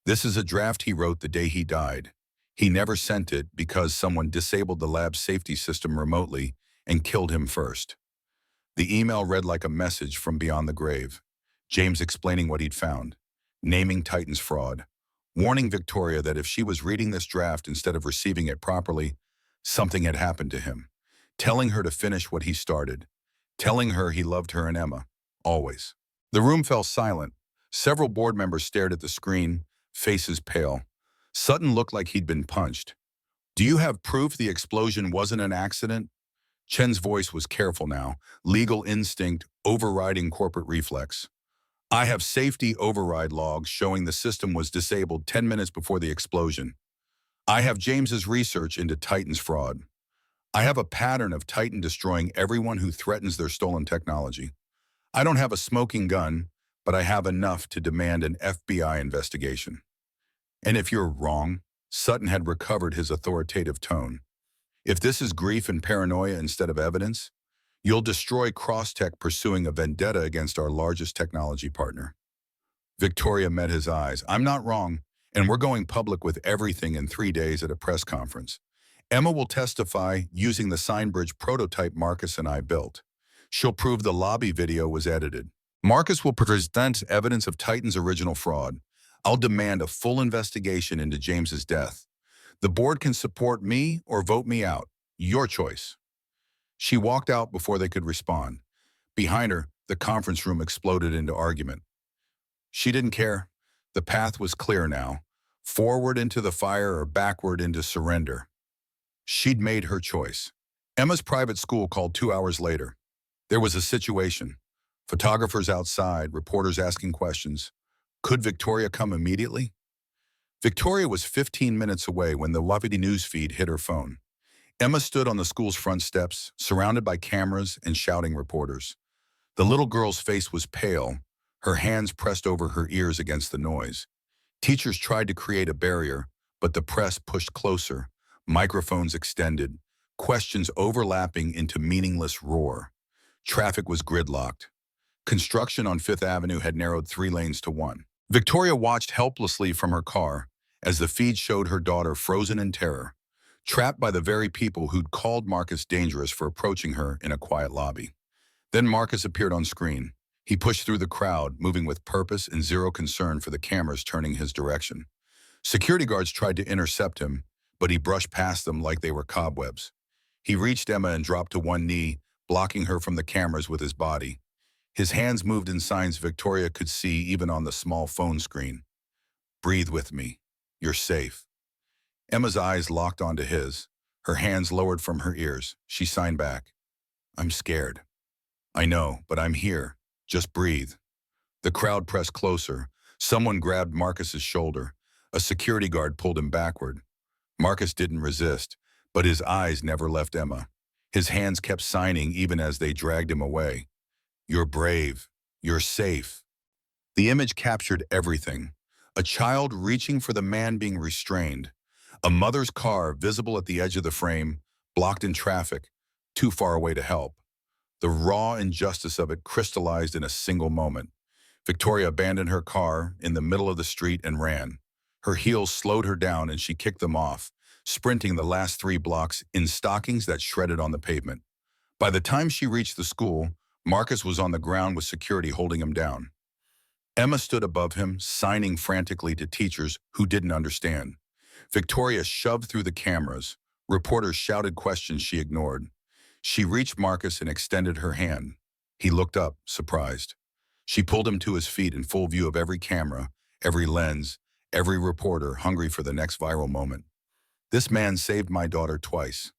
This is a draft he wrote the day he died. He never sent it because someone disabled the lab's safety system remotely and killed him first. The email read like a message from beyond the grave. James explaining what he'd found, naming Titan's fraud, warning Victoria that if she was reading this draft instead of receiving it properly, something had happened to him, telling her to finish what he started, telling her he loved her and Emma, always. The room fell silent. Several board members stared at the screen, faces pale. Sutton looked like he'd been punched. Do you have proof the explosion wasn't an accident? Chen's voice was careful now, legal instinct overriding corporate reflex. I have safety override logs showing the system was disabled 10 minutes before the explosion. I have James's research into Titan's fraud. I have a pattern of Titan destroying everyone who threatens their stolen technology. I don't have a smoking gun, but I have enough to demand an FBI investigation. And if you're wrong, Sutton had recovered his authoritative tone. If this is grief and paranoia instead of evidence, you'll destroy Crosstech pursuing a vendetta against our largest technology partner. Victoria met his eyes. I'm not wrong, and we're going public with everything in 3 days at a press conference. Emma will testify using the Signbridge prototype Marcus and I built. She'll prove the lobby video was edited. Marcus will present evidence of Titan's original fraud. I'll demand a full investigation into James's death. The board can support me or vote me out. Your choice. She walked out before they could respond. Behind her, the conference room exploded into argument. She didn't care. The path was clear now. Forward into the fire or backward into surrender. She'd made her choice. Emma's private school called 2 hours later. There was a situation. Photographers outside, reporters asking questions. Could Victoria come immediately? Victoria was 15 minutes away when the Wapiti news feed hit her phone. Emma stood on the school's front steps, surrounded by cameras and shouting reporters. The little girl's face was pale, her hands pressed over her ears against the noise. Teachers tried to create a barrier, but the press pushed closer, microphones extended, questions overlapping into meaningless roar. Traffic was gridlocked. Construction on Fifth Avenue had narrowed 3 lanes to 1. Victoria watched helplessly from her car as the feed showed her daughter frozen in terror, trapped by the very people who'd called Marcus dangerous for approaching her in a quiet lobby. Then Marcus appeared on screen. He pushed through the crowd, moving with purpose and zero concern for the cameras turning his direction. Security guards tried to intercept him, but he brushed past them like they were cobwebs. He reached Emma and dropped to one knee, blocking her from the cameras with his body. His hands moved in signs Victoria could see even on the small phone screen. Breathe with me. You're safe. Emma's eyes locked onto his, her hands lowered from her ears. She signed back. I'm scared. I know, but I'm here. Just breathe. The crowd pressed closer. Someone grabbed Marcus's shoulder. A security guard pulled him backward. Marcus didn't resist, but his eyes never left Emma. His hands kept signing even as they dragged him away. You're brave. You're safe. The image captured everything. A child reaching for the man being restrained. A mother's car visible at the edge of the frame, blocked in traffic, too far away to help. The raw injustice of it crystallized in a single moment. Victoria abandoned her car in the middle of the street and ran. Her heels slowed her down and she kicked them off, sprinting the last 3 blocks in stockings that shredded on the pavement. By the time she reached the school, Marcus was on the ground with security holding him down. Emma stood above him, signing frantically to teachers who didn't understand. Victoria shoved through the cameras. Reporters shouted questions she ignored. She reached Marcus and extended her hand. He looked up, surprised. She pulled him to his feet in full view of every camera, every lens, every reporter hungry for the next viral moment. This man saved my daughter twice.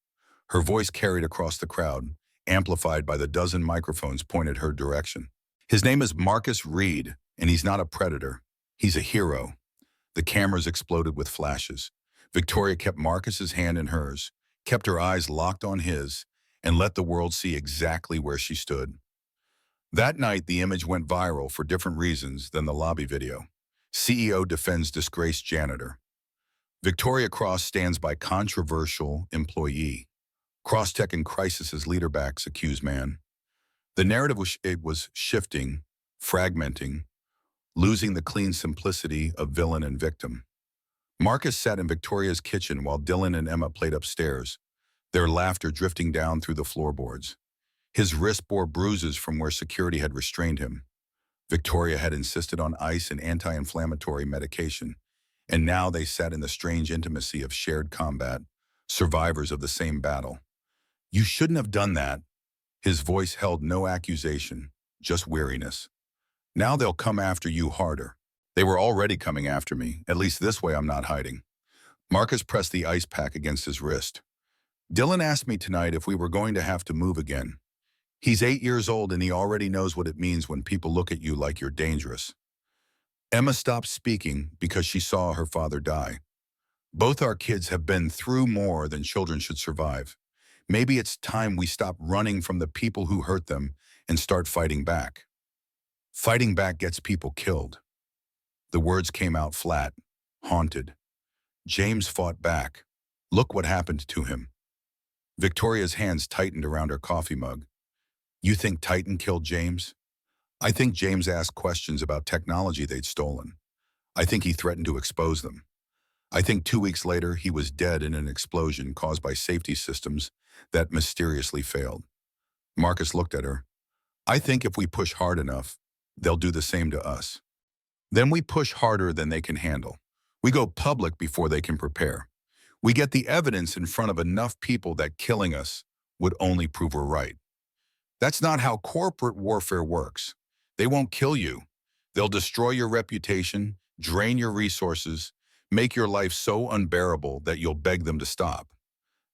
Her voice carried across the crowd, amplified by the dozen microphones pointed her direction. His name is Marcus Reed, and he's not a predator. He's a hero. The cameras exploded with flashes. Victoria kept Marcus's hand in hers, kept her eyes locked on his, and let the world see exactly where she stood. That night, the image went viral for different reasons than the lobby video. CEO defends disgraced janitor. Victoria Cross stands by controversial employee. Crosstech in crisis leader backs accused man. The narrative was shifting, fragmenting, losing the clean simplicity of villain and victim. Marcus sat in Victoria's kitchen while Dylan and Emma played upstairs, their laughter drifting down through the floorboards. His wrist bore bruises from where security had restrained him. Victoria had insisted on ice and anti-inflammatory medication, and now they sat in the strange intimacy of shared combat, survivors of the same battle. You shouldn't have done that. His voice held no accusation, just weariness. Now they'll come after you harder. They were already coming after me. At least this way I'm not hiding. Marcus pressed the ice pack against his wrist. Dylan asked me tonight if we were going to have to move again. He's 8 years old and he already knows what it means when people look at you like you're dangerous. Emma stopped speaking because she saw her father die. Both our kids have been through more than children should survive. Maybe it's time we stop running from the people who hurt them and start fighting back. Fighting back gets people killed. The words came out flat, haunted. James fought back. Look what happened to him. Victoria's hands tightened around her coffee mug. You think Titan killed James? I think James asked questions about technology they'd stolen. I think he threatened to expose them. I think 2 weeks later he was dead in an explosion caused by safety systems that mysteriously failed. Marcus looked at her. I think if we push hard enough, they'll do the same to us. Then we push harder than they can handle. We go public before they can prepare. We get the evidence in front of enough people that killing us would only prove we're right. That's not how corporate warfare works. They won't kill you. They'll destroy your reputation, drain your resources, make your life so unbearable that you'll beg them to stop.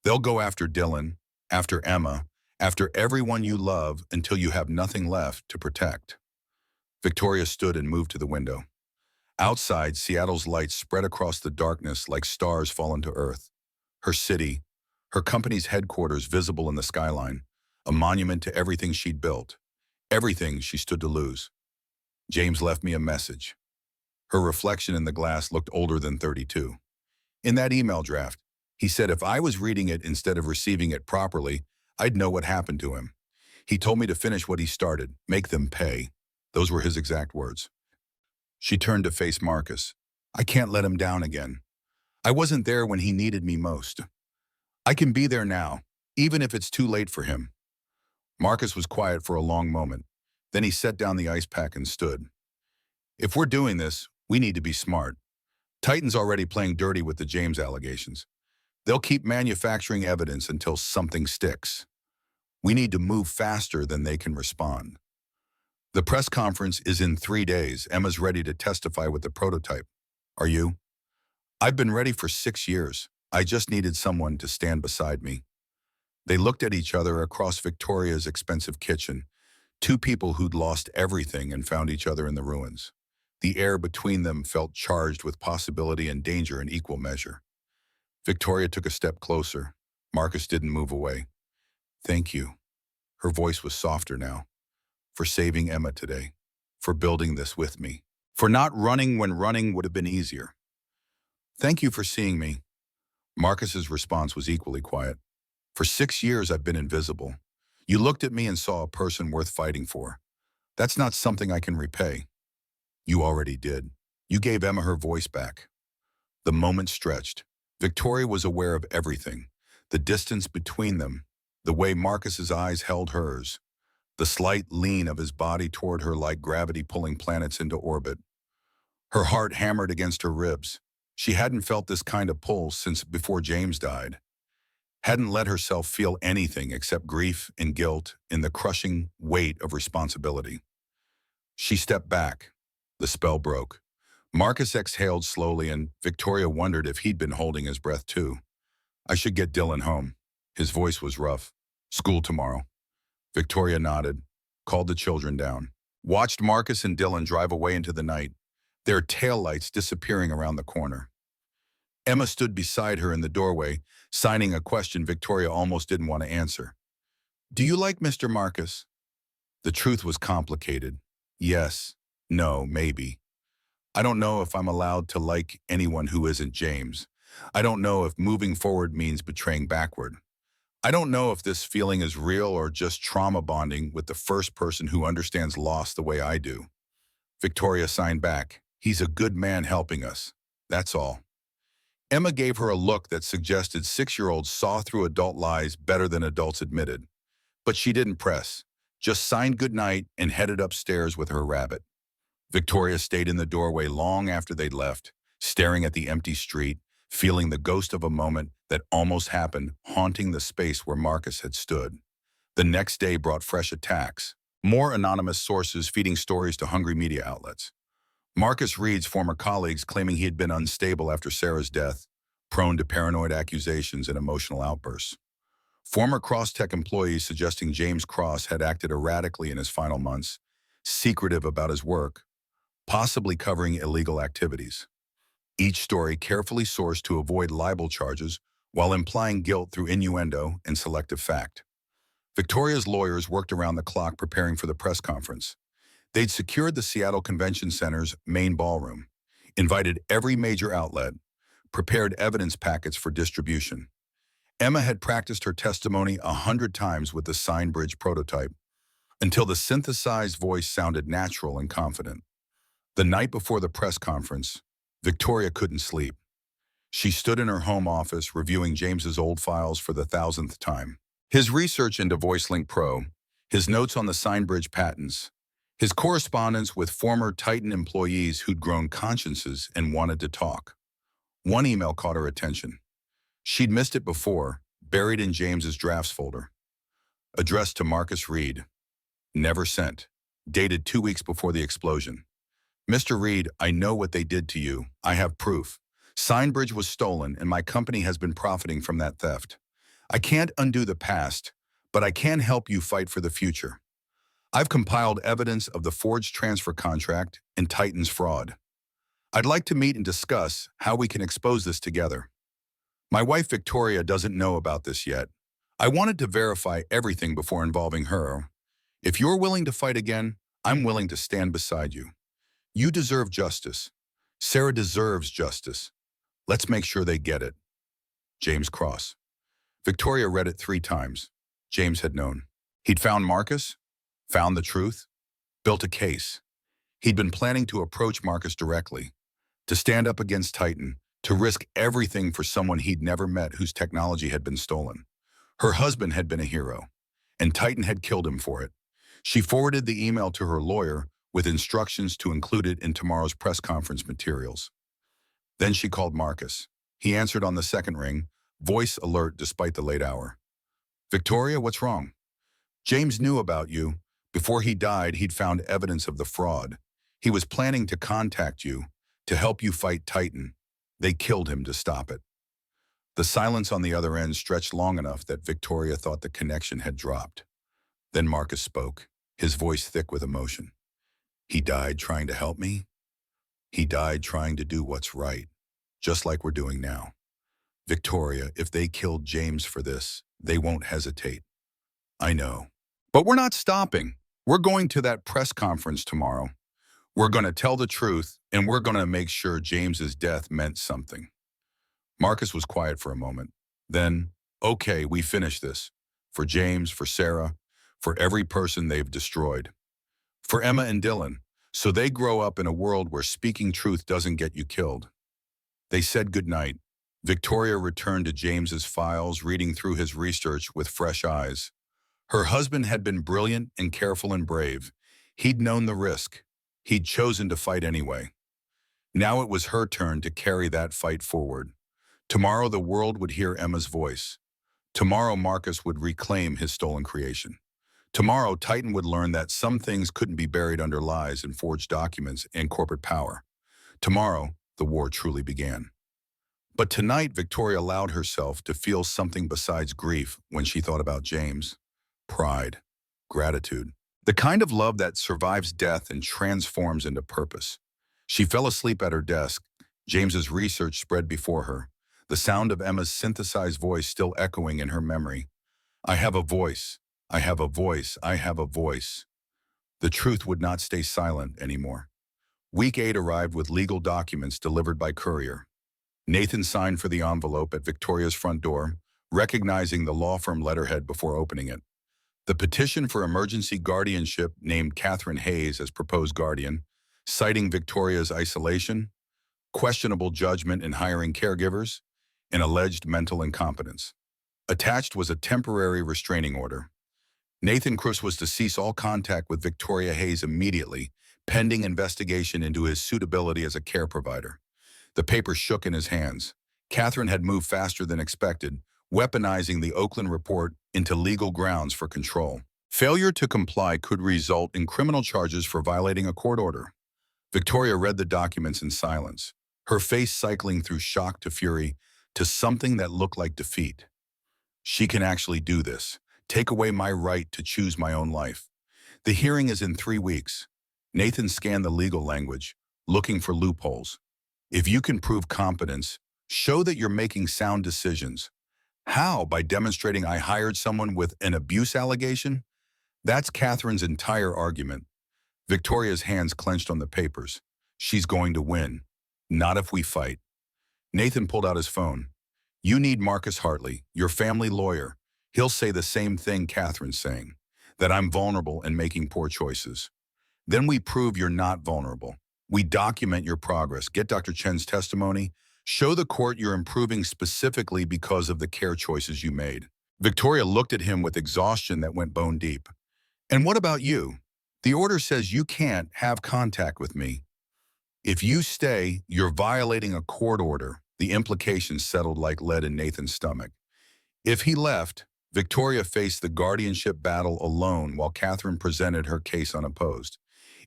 They'll go after Dylan, after Emma, after everyone you love until you have nothing left to protect. Victoria stood and moved to the window. Outside, Seattle's lights spread across the darkness like stars fallen to earth. Her city, her company's headquarters visible in the skyline, a monument to everything she'd built, everything she stood to lose. James left me a message. Her reflection in the glass looked older than 32. In that email draft, he said if I was reading it instead of receiving it properly, I'd know what happened to him. He told me to finish what he started, make them pay. Those were his exact words. She turned to face Marcus. I can't let him down again. I wasn't there when he needed me most. I can be there now, even if it's too late for him. Marcus was quiet for a long moment. Then he set down the ice pack and stood. If we're doing this, we need to be smart. Titan's already playing dirty with the James allegations. They'll keep manufacturing evidence until something sticks. We need to move faster than they can respond. The press conference is in 3 days. Emma's ready to testify with the prototype. Are you? I've been ready for 6 years. I just needed someone to stand beside me. They looked at each other across Victoria's expensive kitchen, two people who'd lost everything and found each other in the ruins. The air between them felt charged with possibility and danger in equal measure. Victoria took a step closer. Marcus didn't move away. Thank you. Her voice was softer now. For saving Emma today. For building this with me. For not running when running would have been easier. Thank you for seeing me. Marcus's response was equally quiet. For 6 years I've been invisible. You looked at me and saw a person worth fighting for. That's not something I can repay. You already did. You gave Emma her voice back. The moment stretched. Victoria was aware of everything. The distance between them, the way Marcus's eyes held hers, the slight lean of his body toward her like gravity pulling planets into orbit. Her heart hammered against her ribs. She hadn't felt this kind of pull since before James died. Hadn't let herself feel anything except grief and guilt in the crushing weight of responsibility. She stepped back. The spell broke. Marcus exhaled slowly and Victoria wondered if he'd been holding his breath too. I should get Dylan home. His voice was rough. School tomorrow. Victoria nodded, called the children down, watched Marcus and Dylan drive away into the night, their taillights disappearing around the corner. Emma stood beside her in the doorway, signing a question Victoria almost didn't want to answer. Do you like Mr. Marcus? The truth was complicated. Yes, no, maybe. I don't know if I'm allowed to like anyone who isn't James. I don't know if moving forward means betraying backward. I don't know if this feeling is real or just trauma bonding with the first person who understands loss the way I do. Victoria signed back. He's a good man helping us. That's all. Emma gave her a look that suggested 6-year-olds saw through adult lies better than adults admitted. But she didn't press, just signed goodnight and headed upstairs with her rabbit. Victoria stayed in the doorway long after they'd left, staring at the empty street, feeling the ghost of a moment that almost happened haunting the space where Marcus had stood. The next day brought fresh attacks, more anonymous sources feeding stories to hungry media outlets. Marcus Reed's former colleagues claiming he had been unstable after Sarah's death, prone to paranoid accusations and emotional outbursts. Former Crosstech employees suggesting James Cross had acted erratically in his final months, secretive about his work, possibly covering illegal activities. Each story carefully sourced to avoid libel charges while implying guilt through innuendo and selective fact. Victoria's lawyers worked around the clock preparing for the press conference. They'd secured the Seattle Convention Center's main ballroom, invited every major outlet, prepared evidence packets for distribution. Emma had practiced her testimony 100 times with the sign bridge prototype until the synthesized voice sounded natural and confident. The night before the press conference, Victoria couldn't sleep. She stood in her home office reviewing James's old files for the 1,000th time. His research into VoiceLink Pro, his notes on the SignBridge patents, his correspondence with former Titan employees who'd grown consciences and wanted to talk. One email caught her attention. She'd missed it before, buried in James's drafts folder. Addressed to Marcus Reed. Never sent. Dated 2 weeks before the explosion. Mr. Reed, I know what they did to you. I have proof. SignBridge was stolen and my company has been profiting from that theft. I can't undo the past, but I can help you fight for the future. I've compiled evidence of the forged transfer contract and Titan's fraud. I'd like to meet and discuss how we can expose this together. My wife Victoria doesn't know about this yet. I wanted to verify everything before involving her. If you're willing to fight again, I'm willing to stand beside you. You deserve justice. Sarah deserves justice. Let's make sure they get it. James Cross. Victoria read it 3 times. James had known. He'd found Marcus, found the truth, built a case. He'd been planning to approach Marcus directly, to stand up against Titan, to risk everything for someone he'd never met whose technology had been stolen. Her husband had been a hero, and Titan had killed him for it. She forwarded the email to her lawyer with instructions to include it in tomorrow's press conference materials. Then she called Marcus. He answered on the second ring, voice alert despite the late hour. Victoria, what's wrong? James knew about you, Before he died, he'd found evidence of the fraud. He was planning to contact you, to help you fight Titan. They killed him to stop it. The silence on the other end stretched long enough that Victoria thought the connection had dropped. Then Marcus spoke, his voice thick with emotion. He died trying to help me. He died trying to do what's right, just like we're doing now. Victoria, if they killed James for this, they won't hesitate. I know. But we're not stopping. We're going to that press conference tomorrow. We're going to tell the truth, and we're going to make sure James's death meant something. Marcus was quiet for a moment. Then, okay, we finish this. For James, for Sarah, for every person they've destroyed. For Emma and Dylan, so they grow up in a world where speaking truth doesn't get you killed. They said goodnight. Victoria returned to James's files, reading through his research with fresh eyes. Her husband had been brilliant and careful and brave. He'd known the risk. He'd chosen to fight anyway. Now it was her turn to carry that fight forward. Tomorrow the world would hear Emma's voice. Tomorrow Marcus would reclaim his stolen creation. Tomorrow Titan would learn that some things couldn't be buried under lies and forged documents and corporate power. Tomorrow, the war truly began. But tonight, Victoria allowed herself to feel something besides grief when she thought about James. Pride, gratitude, the kind of love that survives death and transforms into purpose. She fell asleep at her desk. James's research spread before her, the sound of Emma's synthesized voice still echoing in her memory. I have a voice. I have a voice. I have a voice. The truth would not stay silent anymore. Week 8 arrived with legal documents delivered by courier. Nathan signed for the envelope at Victoria's front door, recognizing the law firm letterhead before opening it. The petition for emergency guardianship named Catherine Hayes as proposed guardian, citing Victoria's isolation, questionable judgment in hiring caregivers, and alleged mental incompetence. Attached was a temporary restraining order. Nathan Cruz was to cease all contact with Victoria Hayes immediately, pending investigation into his suitability as a care provider. The paper shook in his hands. Catherine had moved faster than expected, weaponizing the Oakland report into legal grounds for control. Failure to comply could result in criminal charges for violating a court order. Victoria read the documents in silence, her face cycling through shock to fury to something that looked like defeat. She can actually do this. Take away my right to choose my own life. The hearing is in 3 weeks. Nathan scanned the legal language, looking for loopholes. If you can prove competence, show that you're making sound decisions. How? By demonstrating I hired someone with an abuse allegation? That's Catherine's entire argument. Victoria's hands clenched on the papers. She's going to win. Not if we fight. Nathan pulled out his phone. You need Marcus Hartley, your family lawyer. He'll say the same thing Catherine's saying, that I'm vulnerable and making poor choices. Then we prove you're not vulnerable. We document your progress, get Dr. Chen's testimony, show the court you're improving specifically because of the care choices you made. Victoria looked at him with exhaustion that went bone deep. And what about you? The order says you can't have contact with me. If you stay, you're violating a court order. The implications settled like lead in Nathan's stomach. If he left, Victoria faced the guardianship battle alone while Catherine presented her case unopposed.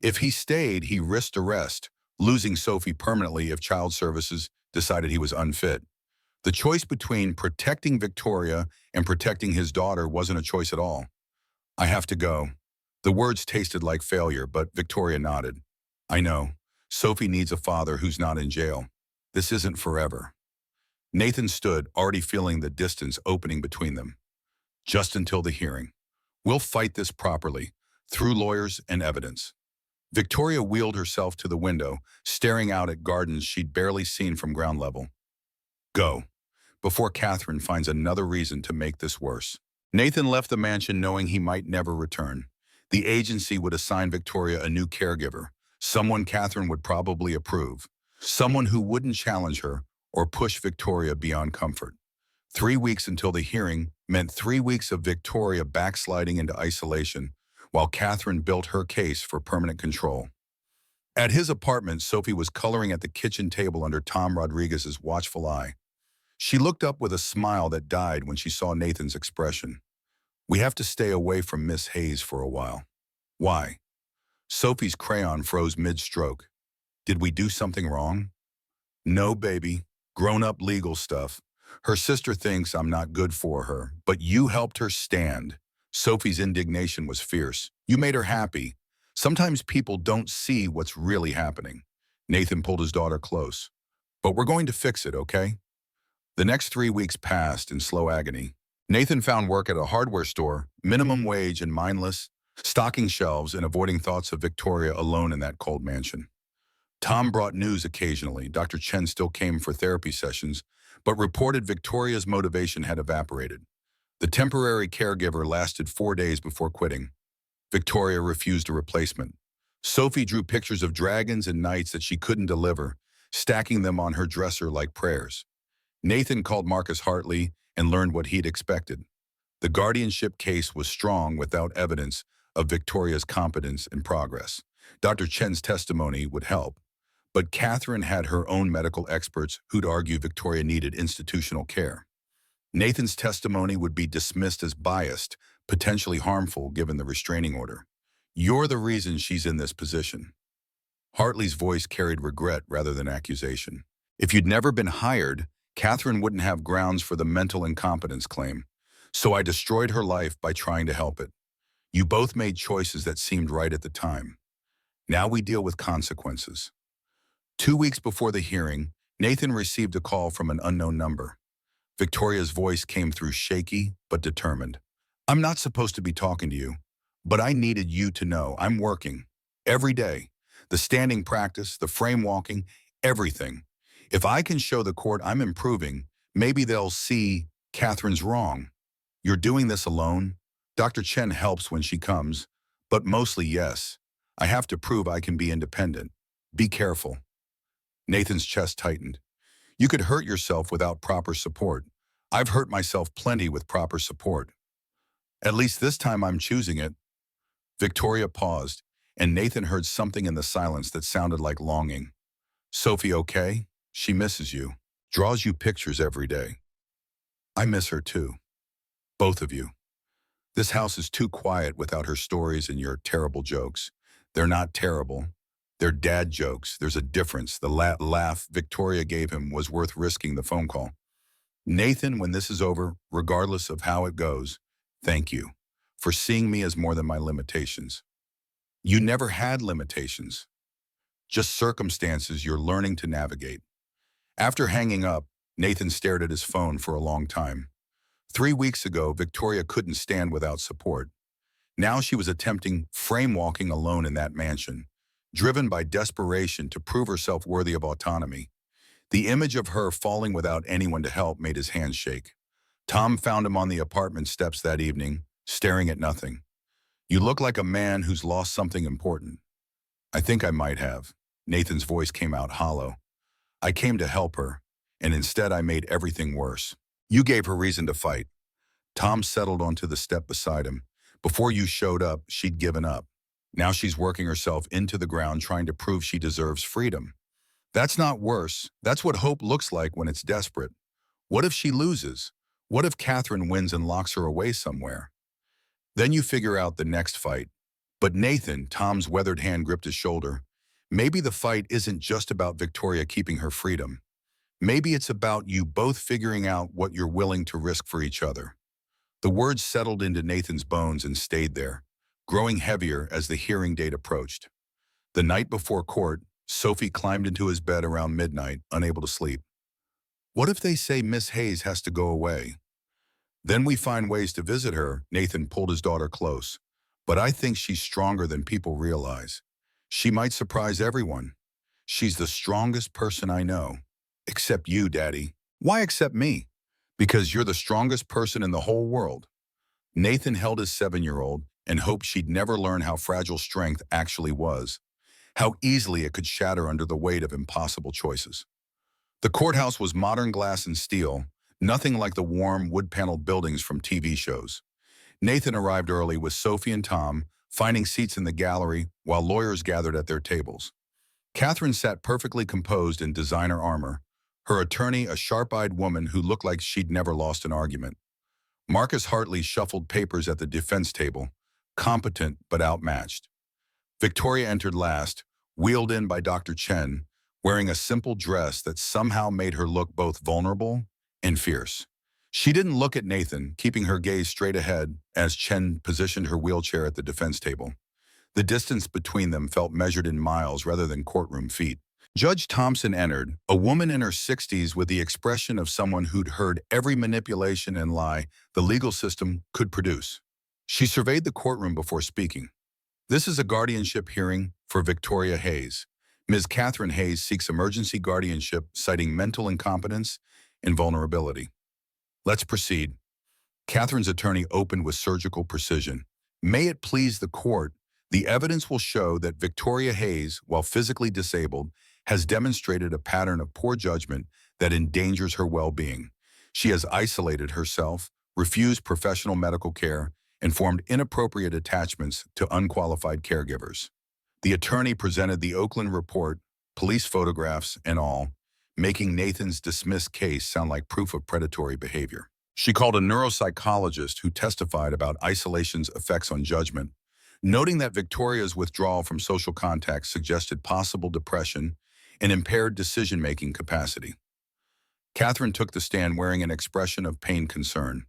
If he stayed, he risked arrest, losing Sophie permanently if Child Services decided he was unfit. The choice between protecting Victoria and protecting his daughter wasn't a choice at all. I have to go. The words tasted like failure, but Victoria nodded. I know. Sophie needs a father who's not in jail. This isn't forever. Nathan stood, already feeling the distance opening between them. Just until the hearing. We'll fight this properly, through lawyers and evidence. Victoria wheeled herself to the window, staring out at gardens she'd barely seen from ground level. Go, before Catherine finds another reason to make this worse. Nathan left the mansion knowing he might never return. The agency would assign Victoria a new caregiver, someone Catherine would probably approve, someone who wouldn't challenge her or push Victoria beyond comfort. 3 weeks until the hearing meant 3 weeks of Victoria backsliding into isolation, while Catherine built her case for permanent control. At his apartment, Sophie was coloring at the kitchen table under Tom Rodriguez's watchful eye. She looked up with a smile that died when she saw Nathan's expression. We have to stay away from Miss Hayes for a while. Why? Sophie's crayon froze mid-stroke. Did we do something wrong? No, baby. Grown-up legal stuff. Her sister thinks I'm not good for her, but you helped her stand. Sophie's indignation was fierce. You made her happy. Sometimes people don't see what's really happening. Nathan pulled his daughter close. But we're going to fix it, okay? The next 3 weeks passed in slow agony. Nathan found work at a hardware store, minimum wage and mindless, stocking shelves and avoiding thoughts of Victoria alone in that cold mansion. Tom brought news occasionally. Dr. Chen still came for therapy sessions, but reported Victoria's motivation had evaporated. The temporary caregiver lasted 4 days before quitting. Victoria refused a replacement. Sophie drew pictures of dragons and knights that she couldn't deliver, stacking them on her dresser like prayers. Nathan called Marcus Hartley and learned what he'd expected. The guardianship case was strong without evidence of Victoria's competence and progress. Dr. Chen's testimony would help, but Catherine had her own medical experts who'd argue Victoria needed institutional care. Nathan's testimony would be dismissed as biased, potentially harmful given the restraining order. You're the reason she's in this position. Hartley's voice carried regret rather than accusation. If you'd never been hired, Catherine wouldn't have grounds for the mental incompetence claim. So I destroyed her life by trying to help it. You both made choices that seemed right at the time. Now we deal with consequences. 2 weeks before the hearing, Nathan received a call from an unknown number. Victoria's voice came through shaky but determined. I'm not supposed to be talking to you, but I needed you to know I'm working. Every day. The standing practice, the frame walking, everything. If I can show the court I'm improving, maybe they'll see Catherine's wrong. You're doing this alone? Dr. Chen helps when she comes, but mostly yes. I have to prove I can be independent. Be careful. Nathan's chest tightened. You could hurt yourself without proper support. I've hurt myself plenty with proper support. At least this time I'm choosing it. Victoria paused, and Nathan heard something in the silence that sounded like longing. Sophie okay? She misses you. Draws you pictures every day. I miss her too. Both of you. This house is too quiet without her stories and your terrible jokes. They're not terrible. They're dad jokes. There's a difference. The laugh Victoria gave him was worth risking the phone call. Nathan, when this is over, regardless of how it goes, thank you for seeing me as more than my limitations. You never had limitations, just circumstances you're learning to navigate. After hanging up, Nathan stared at his phone for a long time. 3 weeks ago, Victoria couldn't stand without support. Now she was attempting frame walking alone in that mansion, driven by desperation to prove herself worthy of autonomy. The image of her falling without anyone to help made his hands shake. Tom found him on the apartment steps that evening, staring at nothing. You look like a man who's lost something important. I think I might have. Nathan's voice came out hollow. I came to help her, and instead I made everything worse. You gave her reason to fight. Tom settled onto the step beside him. Before you showed up, she'd given up. Now she's working herself into the ground trying to prove she deserves freedom. That's not worse. That's what hope looks like when it's desperate. What if she loses? What if Catherine wins and locks her away somewhere? Then you figure out the next fight. But Nathan, Tom's weathered hand gripped his shoulder. Maybe the fight isn't just about Victoria keeping her freedom. Maybe it's about you both figuring out what you're willing to risk for each other. The words settled into Nathan's bones and stayed there, growing heavier as the hearing date approached. The night before court, Sophie climbed into his bed around midnight, unable to sleep. What if they say Miss Hayes has to go away? Then we find ways to visit her. Nathan pulled his daughter close. But I think she's stronger than people realize. She might surprise everyone. She's the strongest person I know. Except you, Daddy. Why except me? Because you're the strongest person in the whole world. Nathan held his 7-year-old and hoped she'd never learn how fragile strength actually was, how easily it could shatter under the weight of impossible choices. The courthouse was modern glass and steel, nothing like the warm, wood-paneled buildings from TV shows. Nathan arrived early with Sophie and Tom, finding seats in the gallery while lawyers gathered at their tables. Catherine sat perfectly composed in designer armor, her attorney a sharp-eyed woman who looked like she'd never lost an argument. Marcus Hartley shuffled papers at the defense table, competent but outmatched. Victoria entered last, wheeled in by Dr. Chen, wearing a simple dress that somehow made her look both vulnerable and fierce. She didn't look at Nathan, keeping her gaze straight ahead as Chen positioned her wheelchair at the defense table. The distance between them felt measured in miles rather than courtroom feet. Judge Thompson entered, a woman in her 60s with the expression of someone who'd heard every manipulation and lie the legal system could produce. She surveyed the courtroom before speaking. This is a guardianship hearing for Victoria Hayes. Ms. Catherine Hayes seeks emergency guardianship citing mental incompetence and vulnerability. Let's proceed. Catherine's attorney opened with surgical precision. May it please the court, the evidence will show that Victoria Hayes, while physically disabled, has demonstrated a pattern of poor judgment that endangers her well-being. She has isolated herself, refused professional medical care, and formed inappropriate attachments to unqualified caregivers. The attorney presented the Oakland report, police photographs, and all, making Nathan's dismissed case sound like proof of predatory behavior. She called a neuropsychologist who testified about isolation's effects on judgment, noting that Victoria's withdrawal from social contact suggested possible depression and impaired decision-making capacity. Catherine took the stand wearing an expression of pained concern.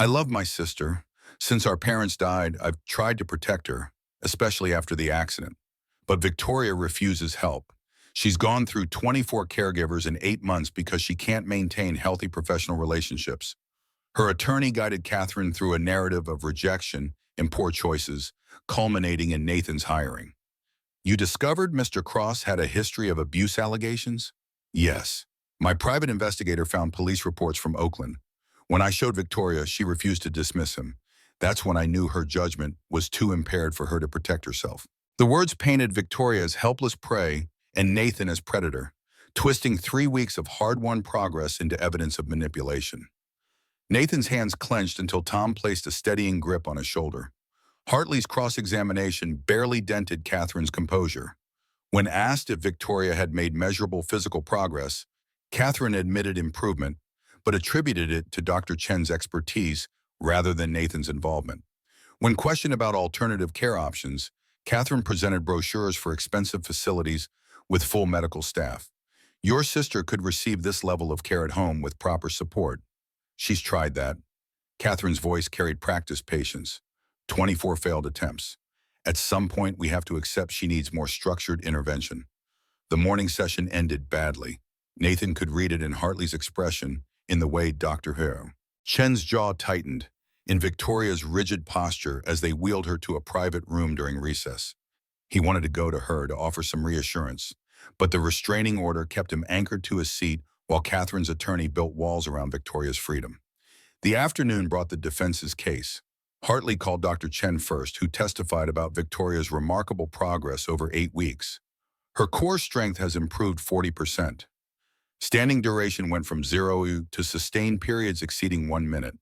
I love my sister. Since our parents died, I've tried to protect her, especially after the accident. But Victoria refuses help. She's gone through 24 caregivers in 8 months because she can't maintain healthy professional relationships. Her attorney guided Catherine through a narrative of rejection and poor choices, culminating in Nathan's hiring. You discovered Mr. Cross had a history of abuse allegations? Yes. My private investigator found police reports from Oakland. When I showed Victoria, she refused to dismiss him. That's when I knew her judgment was too impaired for her to protect herself. The words painted Victoria as helpless prey and Nathan as predator, twisting 3 weeks of hard-won progress into evidence of manipulation. Nathan's hands clenched until Tom placed a steadying grip on his shoulder. Hartley's cross-examination barely dented Catherine's composure. When asked if Victoria had made measurable physical progress, Catherine admitted improvement, but attributed it to Dr. Chen's expertise rather than Nathan's involvement. When questioned about alternative care options, Catherine presented brochures for expensive facilities with full medical staff. Your sister could receive this level of care at home with proper support. She's tried that. Catherine's voice carried practiced patience. 24 failed attempts. At some point, we have to accept she needs more structured intervention. The morning session ended badly. Nathan could read it in Hartley's expression, in the way Dr. Hero. Chen's jaw tightened, in Victoria's rigid posture as they wheeled her to a private room during recess. He wanted to go to her to offer some reassurance, but the restraining order kept him anchored to his seat while Catherine's attorney built walls around Victoria's freedom. The afternoon brought the defense's case. Hartley called Dr. Chen first, who testified about Victoria's remarkable progress over 8 weeks. Her core strength has improved 40%. Standing duration went from 0 to sustained periods exceeding 1 minute.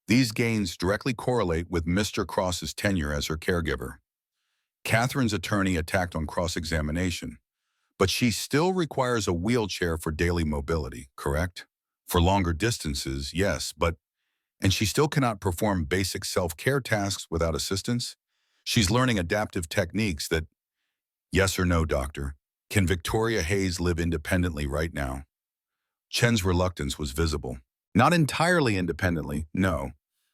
These gains directly correlate with Mr. Cross's tenure as her caregiver. Catherine's attorney attacked on cross-examination, but she still requires a wheelchair for daily mobility, correct? For longer distances, yes, and she still cannot perform basic self-care tasks without assistance? She's learning adaptive techniques that, yes or no, doctor, can Victoria Hayes live independently right now? Chen's reluctance was visible. Not entirely independently, no.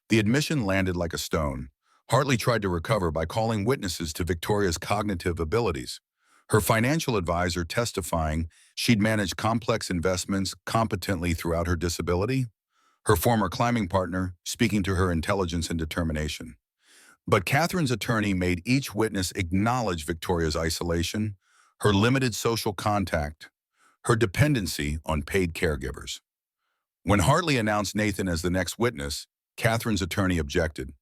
The admission landed like a stone. Hartley tried to recover by calling witnesses to Victoria's cognitive abilities. Her financial advisor testifying she'd managed complex investments competently throughout her disability. Her former climbing partner speaking to her intelligence and determination. But Catherine's attorney made each witness acknowledge Victoria's isolation, her limited social contact, her dependency on paid caregivers. When Hartley announced Nathan as the next witness, Catherine's attorney objected.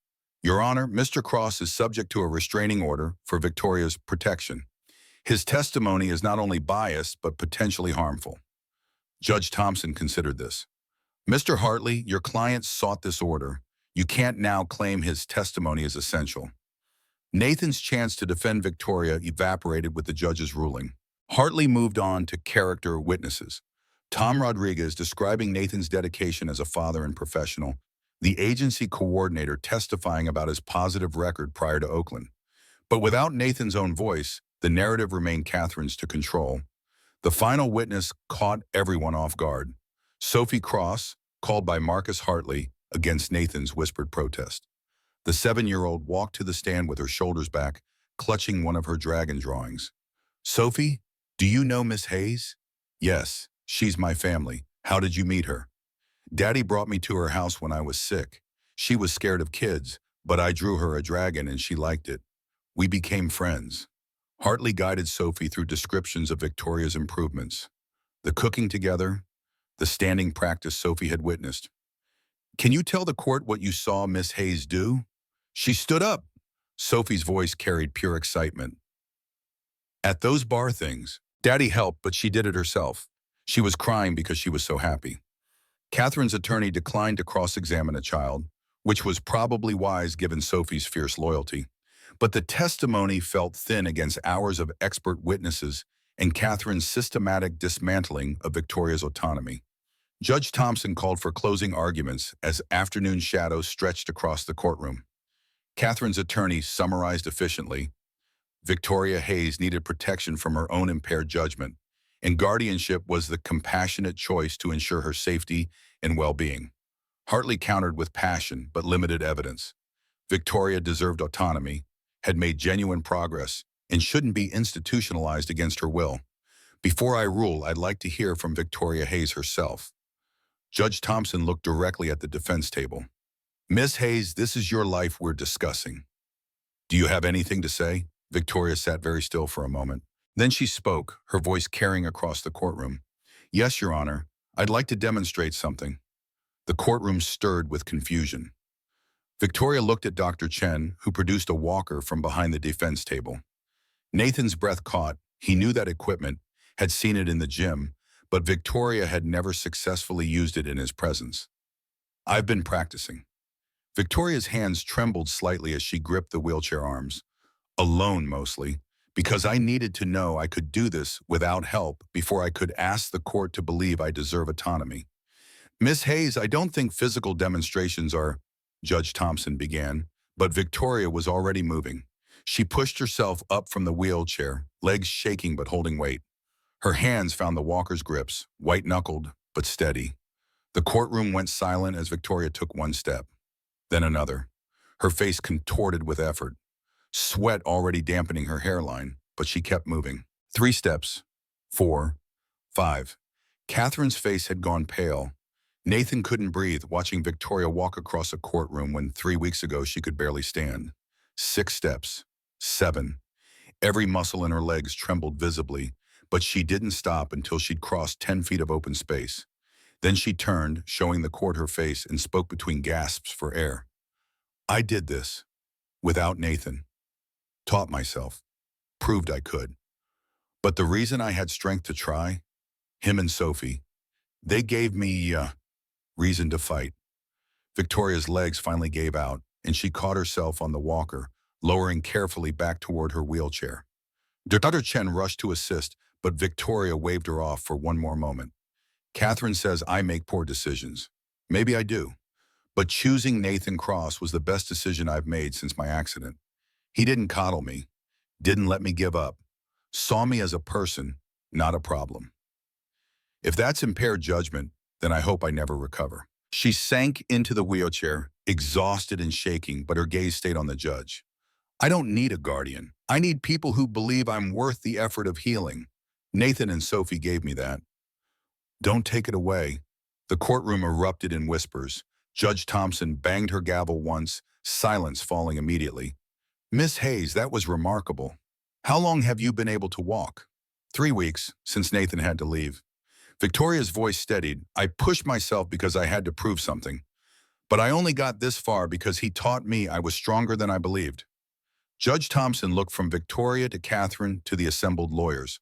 Your Honor, Mr. Cross is subject to a restraining order for Victoria's protection. His testimony is not only biased, but potentially harmful. Judge Thompson considered this. Mr. Hartley, your client sought this order. You can't now claim his testimony is essential. Nathan's chance to defend Victoria evaporated with the judge's ruling. Hartley moved on to character witnesses. Tom Rodriguez describing Nathan's dedication as a father and professional. the agency coordinator testifying about his positive record prior to Oakland. But without Nathan's own voice, the narrative remained Catherine's to control. The final witness caught everyone off guard. Sophie Cross, called by Marcus Hartley against Nathan's whispered protest. The 7-year-old walked to the stand with her shoulders back, clutching one of her dragon drawings. Sophie, do you know Miss Hayes? Yes, she's my family. How did you meet her? Daddy brought me to her house when I was sick. She was scared of kids, but I drew her a dragon and she liked it. We became friends. Hartley guided Sophie through descriptions of Victoria's improvements. The cooking together, the standing practice Sophie had witnessed. Can you tell the court what you saw Miss Hayes do? She stood up. Sophie's voice carried pure excitement. At those bar things, Daddy helped, but she did it herself. She was crying because she was so happy. Catherine's attorney declined to cross-examine a child, which was probably wise given Sophie's fierce loyalty. But the testimony felt thin against hours of expert witnesses and Catherine's systematic dismantling of Victoria's autonomy. Judge Thompson called for closing arguments as afternoon shadows stretched across the courtroom. Catherine's attorney summarized efficiently. Victoria Hayes needed protection from her own impaired judgment, and guardianship was the compassionate choice to ensure her safety and well-being. Hartley countered with passion but limited evidence. Victoria deserved autonomy, had made genuine progress, and shouldn't be institutionalized against her will. Before I rule, I'd like to hear from Victoria Hayes herself. Judge Thompson looked directly at the defense table. Miss Hayes, this is your life we're discussing. Do you have anything to say? Victoria sat very still for a moment. Then she spoke, her voice carrying across the courtroom. Yes, Your Honor, I'd like to demonstrate something. The courtroom stirred with confusion. Victoria looked at Dr. Chen, who produced a walker from behind the defense table. Nathan's breath caught. He knew that equipment, had seen it in the gym, but Victoria had never successfully used it in his presence. I've been practicing. Victoria's hands trembled slightly as she gripped the wheelchair arms. Alone, mostly, because I needed to know I could do this without help before I could ask the court to believe I deserve autonomy. Miss Hayes, I don't think physical demonstrations are, Judge Thompson began, but Victoria was already moving. She pushed herself up from the wheelchair, legs shaking but holding weight. Her hands found the walker's grips, white-knuckled but steady. The courtroom went silent as Victoria took one step, then another, her face contorted with effort. Sweat already dampening her hairline, but she kept moving. 3 steps. 4. 5. Catherine's face had gone pale. Nathan couldn't breathe, watching Victoria walk across a courtroom when 3 weeks ago she could barely stand. 6 steps. 7. Every muscle in her legs trembled visibly, but she didn't stop until she'd crossed 10 feet of open space. Then she turned, showing the court her face, and spoke between gasps for air. I did this. Without Nathan. Taught myself, proved I could. But the reason I had strength to try, him and Sophie, they gave me, reason to fight. Victoria's legs finally gave out, and she caught herself on the walker, lowering carefully back toward her wheelchair. Dr. Chen rushed to assist, but Victoria waved her off for one more moment. Catherine says I make poor decisions. Maybe I do. But choosing Nathan Cross was the best decision I've made since my accident. He didn't coddle me, didn't let me give up, saw me as a person, not a problem. If that's impaired judgment, then I hope I never recover. She sank into the wheelchair, exhausted and shaking, but her gaze stayed on the judge. I don't need a guardian. I need people who believe I'm worth the effort of healing. Nathan and Sophie gave me that. Don't take it away. The courtroom erupted in whispers. Judge Thompson banged her gavel once, silence falling immediately. Miss Hayes, that was remarkable. How long have you been able to walk? 3 weeks, since Nathan had to leave. Victoria's voice steadied. I pushed myself because I had to prove something. But I only got this far because he taught me I was stronger than I believed. Judge Thompson looked from Victoria to Catherine to the assembled lawyers.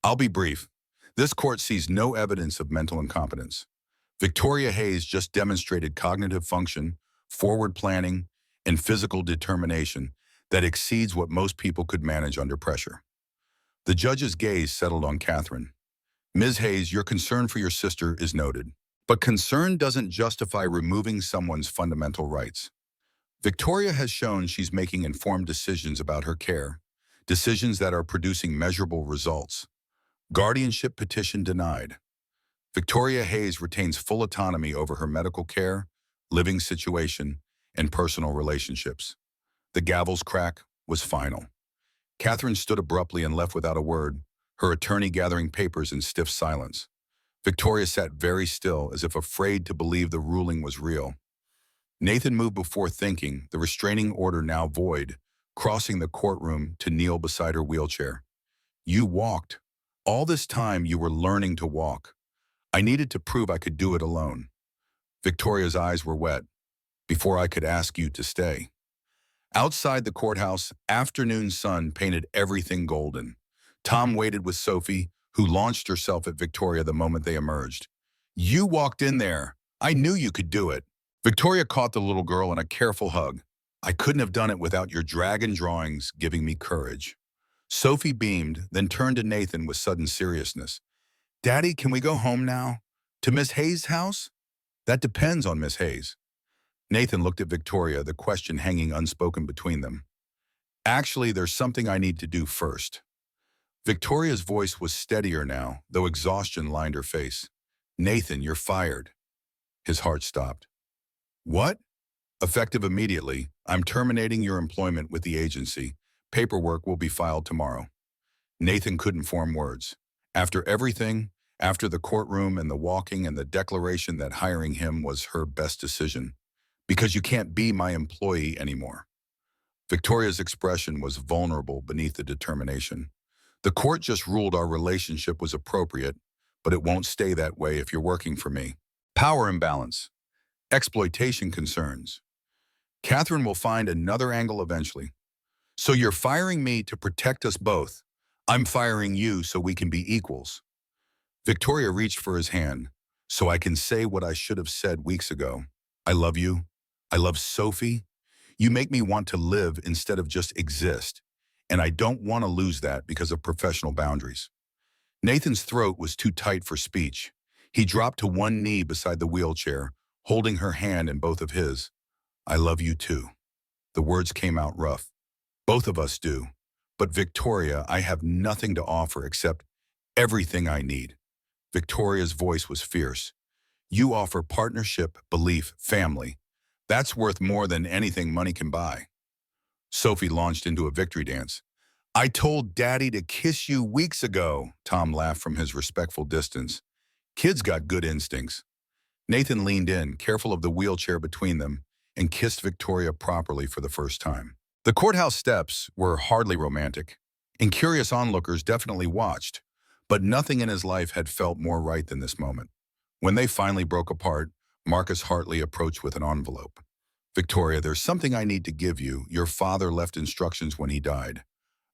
I'll be brief. This court sees no evidence of mental incompetence. Victoria Hayes just demonstrated cognitive function, forward planning, and physical determination that exceeds what most people could manage under pressure. The judge's gaze settled on Catherine. Ms. Hayes, your concern for your sister is noted. But concern doesn't justify removing someone's fundamental rights. Victoria has shown she's making informed decisions about her care, decisions that are producing measurable results. Guardianship petition denied. Victoria Hayes retains full autonomy over her medical care, living situation, and personal relationships. The gavel's crack was final. Catherine stood abruptly and left without a word, her attorney gathering papers in stiff silence. Victoria sat very still, as if afraid to believe the ruling was real. Nathan moved before thinking, the restraining order now void, crossing the courtroom to kneel beside her wheelchair. You walked. All this time you were learning to walk. I needed to prove I could do it alone. Victoria's eyes were wet. Before I could ask you to stay. Outside the courthouse, afternoon sun painted everything golden. Tom waited with Sophie, who launched herself at Victoria the moment they emerged. You walked in there. I knew you could do it. Victoria caught the little girl in a careful hug. I couldn't have done it without your dragon drawings giving me courage. Sophie beamed, then turned to Nathan with sudden seriousness. Daddy, can we go home now? To Miss Hayes' house? That depends on Miss Hayes. Nathan looked at Victoria, the question hanging unspoken between them. Actually, there's something I need to do first. Victoria's voice was steadier now, though exhaustion lined her face. Nathan, you're fired. His heart stopped. What? Effective immediately, I'm terminating your employment with the agency. Paperwork will be filed tomorrow. Nathan couldn't form words. After everything, after the courtroom and the walking and the declaration that hiring him was her best decision. Because you can't be my employee anymore. Victoria's expression was vulnerable beneath the determination. The court just ruled our relationship was appropriate, but it won't stay that way if you're working for me. Power imbalance. Exploitation concerns. Catherine will find another angle eventually. So you're firing me to protect us both. I'm firing you so we can be equals. Victoria reached for his hand, so I can say what I should have said weeks ago. I love you. I love Sophie. You make me want to live instead of just exist. And I don't want to lose that because of professional boundaries. Nathan's throat was too tight for speech. He dropped to one knee beside the wheelchair, holding her hand in both of his. I love you too. The words came out rough. Both of us do. But Victoria, I have nothing to offer except everything I need. Victoria's voice was fierce. You offer partnership, belief, family. That's worth more than anything money can buy. Sophie launched into a victory dance. I told Daddy to kiss you weeks ago, Tom laughed from his respectful distance. Kids got good instincts. Nathan leaned in, careful of the wheelchair between them, and kissed Victoria properly for the first time. The courthouse steps were hardly romantic, and curious onlookers definitely watched, but nothing in his life had felt more right than this moment. When they finally broke apart, Marcus Hartley approached with an envelope. Victoria, there's something I need to give you. Your father left instructions when he died.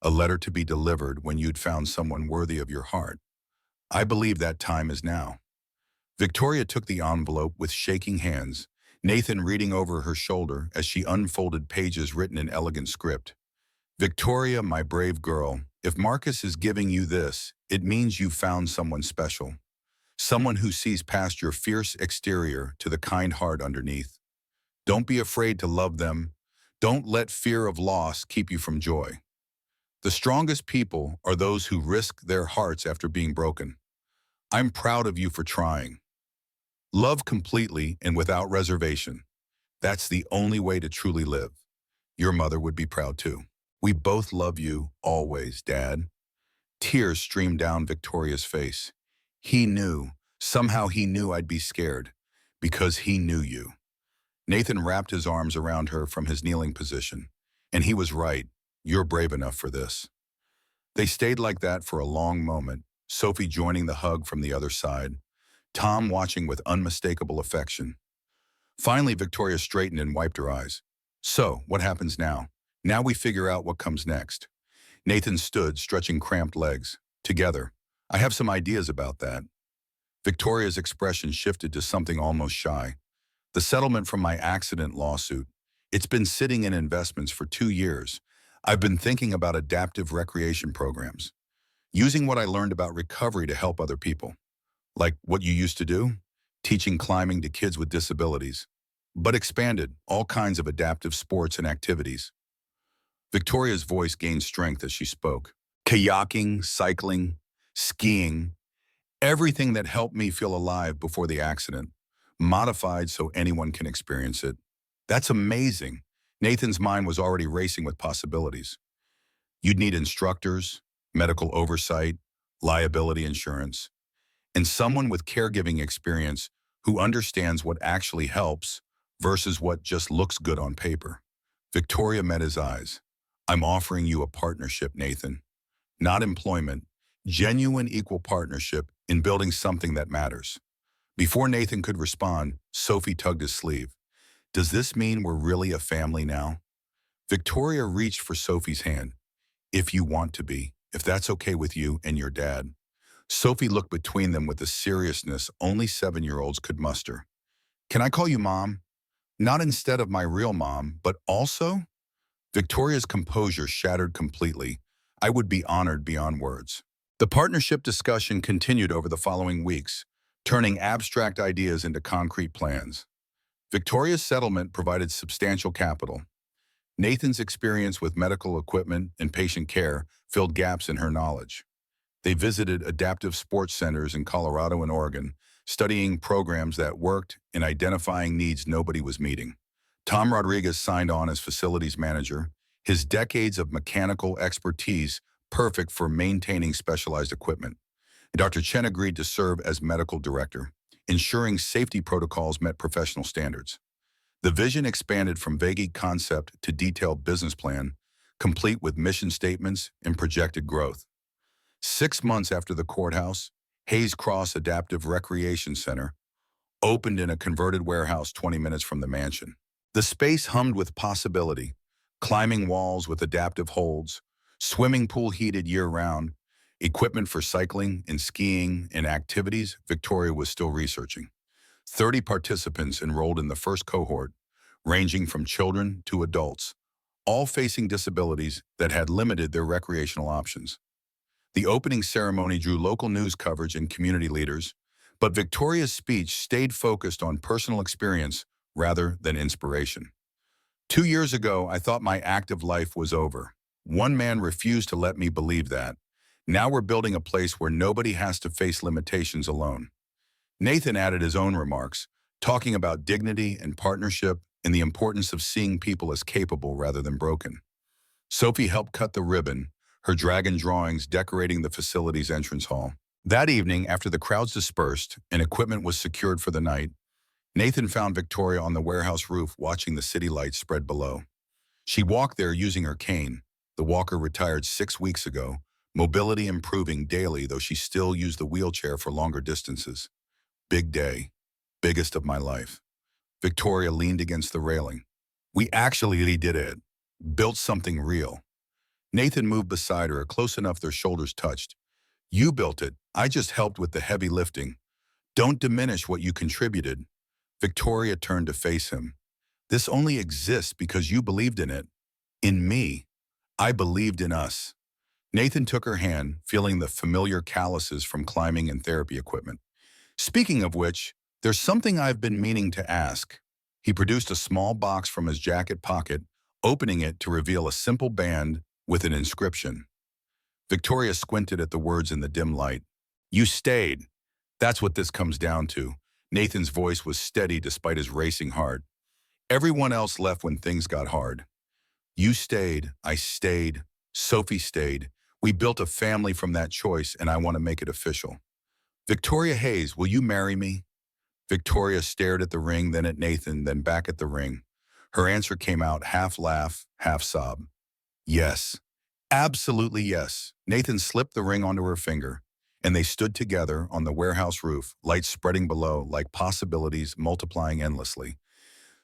A letter to be delivered when you'd found someone worthy of your heart. I believe that time is now. Victoria took the envelope with shaking hands, Nathan reading over her shoulder as she unfolded pages written in elegant script. Victoria, my brave girl, if Marcus is giving you this, it means you found someone special. Someone who sees past your fierce exterior to the kind heart underneath. Don't be afraid to love them. Don't let fear of loss keep you from joy. The strongest people are those who risk their hearts after being broken. I'm proud of you for trying. Love completely and without reservation. That's the only way to truly live. Your mother would be proud too. We both love you, always, Dad. Tears streamed down Victoria's face. He knew, somehow he knew I'd be scared, because he knew you. Nathan wrapped his arms around her from his kneeling position. And he was right, you're brave enough for this. They stayed like that for a long moment, Sophie joining the hug from the other side, Tom watching with unmistakable affection. Finally, Victoria straightened and wiped her eyes. So, what happens now? Now we figure out what comes next. Nathan stood, stretching cramped legs. Together. I have some ideas about that. Victoria's expression shifted to something almost shy. The settlement from my accident lawsuit. It's been sitting in investments for 2 years. I've been thinking about adaptive recreation programs. Using what I learned about recovery to help other people. Like what you used to do? teaching climbing to kids with disabilities, but expanded all kinds of adaptive sports and activities. Victoria's voice gained strength as she spoke. Kayaking, cycling, skiing, everything that helped me feel alive before the accident, modified so anyone can experience it. That's amazing. Nathan's mind was already racing with possibilities. You'd need instructors, medical oversight, liability insurance, and someone with caregiving experience who understands what actually helps versus what just looks good on paper. Victoria met his eyes. I'm offering you a partnership, Nathan. Not employment, genuine equal partnership in building something that matters. Before Nathan could respond, Sophie tugged his sleeve. Does this mean we're really a family now? Victoria reached for Sophie's hand. If you want to be, if that's okay with you and your dad. Sophie looked between them with a seriousness only 7-year-olds could muster. Can I call you Mom? Not instead of my real mom, but also? Victoria's composure shattered completely. I would be honored beyond words. The partnership discussion continued over the following weeks, turning abstract ideas into concrete plans. Victoria's settlement provided substantial capital. Nathan's experience with medical equipment and patient care filled gaps in her knowledge. They visited adaptive sports centers in Colorado and Oregon, studying programs that worked and identifying needs nobody was meeting. Tom Rodriguez signed on as facilities manager, his decades of mechanical expertise perfect for maintaining specialized equipment. Dr. Chen agreed to serve as medical director, ensuring safety protocols met professional standards. The vision expanded from vague concept to detailed business plan, complete with mission statements and projected growth. 6 months after the courthouse, Hayes Cross Adaptive Recreation Center opened in a converted warehouse 20 minutes from the mansion. The space hummed with possibility, climbing walls with adaptive holds, swimming pool heated year-round, equipment for cycling and skiing and activities Victoria was still researching. 30 participants enrolled in the first cohort, ranging from children to adults, all facing disabilities that had limited their recreational options. The opening ceremony drew local news coverage and community leaders, but Victoria's speech stayed focused on personal experience rather than inspiration. 2 years ago, I thought my active life was over. One man refused to let me believe that. Now we're building a place where nobody has to face limitations alone. Nathan added his own remarks, talking about dignity and partnership and the importance of seeing people as capable rather than broken. Sophie helped cut the ribbon, her dragon drawings decorating the facility's entrance hall. That evening, after the crowds dispersed and equipment was secured for the night, Nathan found Victoria on the warehouse roof watching the city lights spread below. She walked there using her cane. The walker retired 6 weeks ago, mobility improving daily, though she still used the wheelchair for longer distances. Big day. Biggest of my life. Victoria leaned against the railing. We actually did it. Built something real. Nathan moved beside her, close enough their shoulders touched. You built it. I just helped with the heavy lifting. Don't diminish what you contributed. Victoria turned to face him. This only exists because you believed in it. In me. I believed in us. Nathan took her hand, feeling the familiar calluses from climbing and therapy equipment. Speaking of which, there's something I've been meaning to ask. He produced a small box from his jacket pocket, opening it to reveal a simple band with an inscription. Victoria squinted at the words in the dim light. You stayed. That's what this comes down to. Nathan's voice was steady despite his racing heart. Everyone else left when things got hard. You stayed, I stayed, Sophie stayed. We built a family from that choice, and I want to make it official. Victoria Hayes, will you marry me? Victoria stared at the ring, then at Nathan, then back at the ring. Her answer came out half laugh, half sob. Yes. Absolutely yes. Nathan slipped the ring onto her finger, and they stood together on the warehouse roof, lights spreading below like possibilities multiplying endlessly.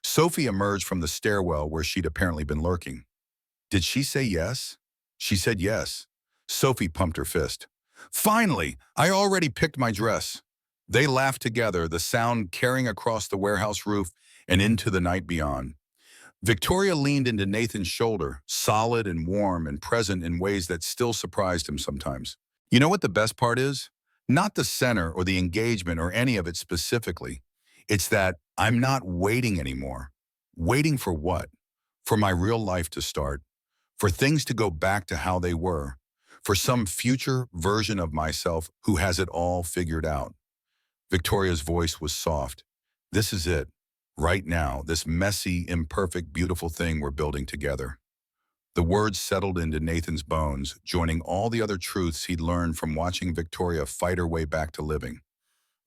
Sophie emerged from the stairwell where she'd apparently been lurking. Did she say yes? She said yes. Sophie pumped her fist. Finally, I already picked my dress. They laughed together, the sound carrying across the warehouse roof and into the night beyond. Victoria leaned into Nathan's shoulder, solid and warm and present in ways that still surprised him sometimes. You know what the best part is? Not the center or the engagement or any of it specifically. It's that I'm not waiting anymore. Waiting for what? For my real life to start, for things to go back to how they were, for some future version of myself who has it all figured out. Victoria's voice was soft. This is it. Right now, this messy, imperfect, beautiful thing we're building together. The words settled into Nathan's bones, joining all the other truths he'd learned from watching Victoria fight her way back to living.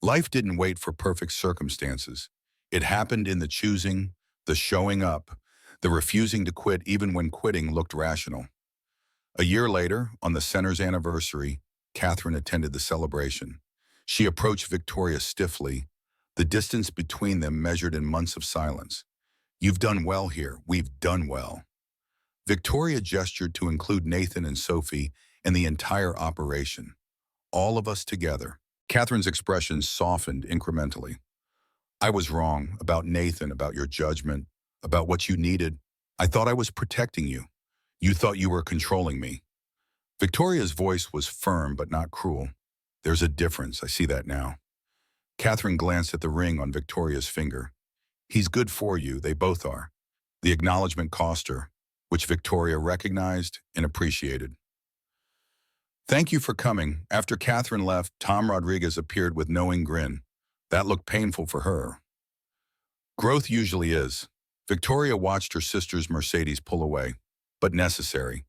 Life didn't wait for perfect circumstances. It happened in the choosing, the showing up, the refusing to quit even when quitting looked rational. A year later, on the center's anniversary, Catherine attended the celebration. She approached Victoria stiffly, the distance between them measured in months of silence. You've done well here. We've done well. Victoria gestured to include Nathan and Sophie and the entire operation. All of us together. Catherine's expression softened incrementally. I was wrong about Nathan, about your judgment, about what you needed. I thought I was protecting you. You thought you were controlling me. Victoria's voice was firm but not cruel. There's a difference, I see that now. Catherine glanced at the ring on Victoria's finger. He's good for you, they both are. The acknowledgement cost her, which Victoria recognized and appreciated. Thank you for coming. After Catherine left, Tom Rodriguez appeared with knowing grin. That looked painful for her. Growth usually is. Victoria watched her sister's Mercedes pull away, but necessary.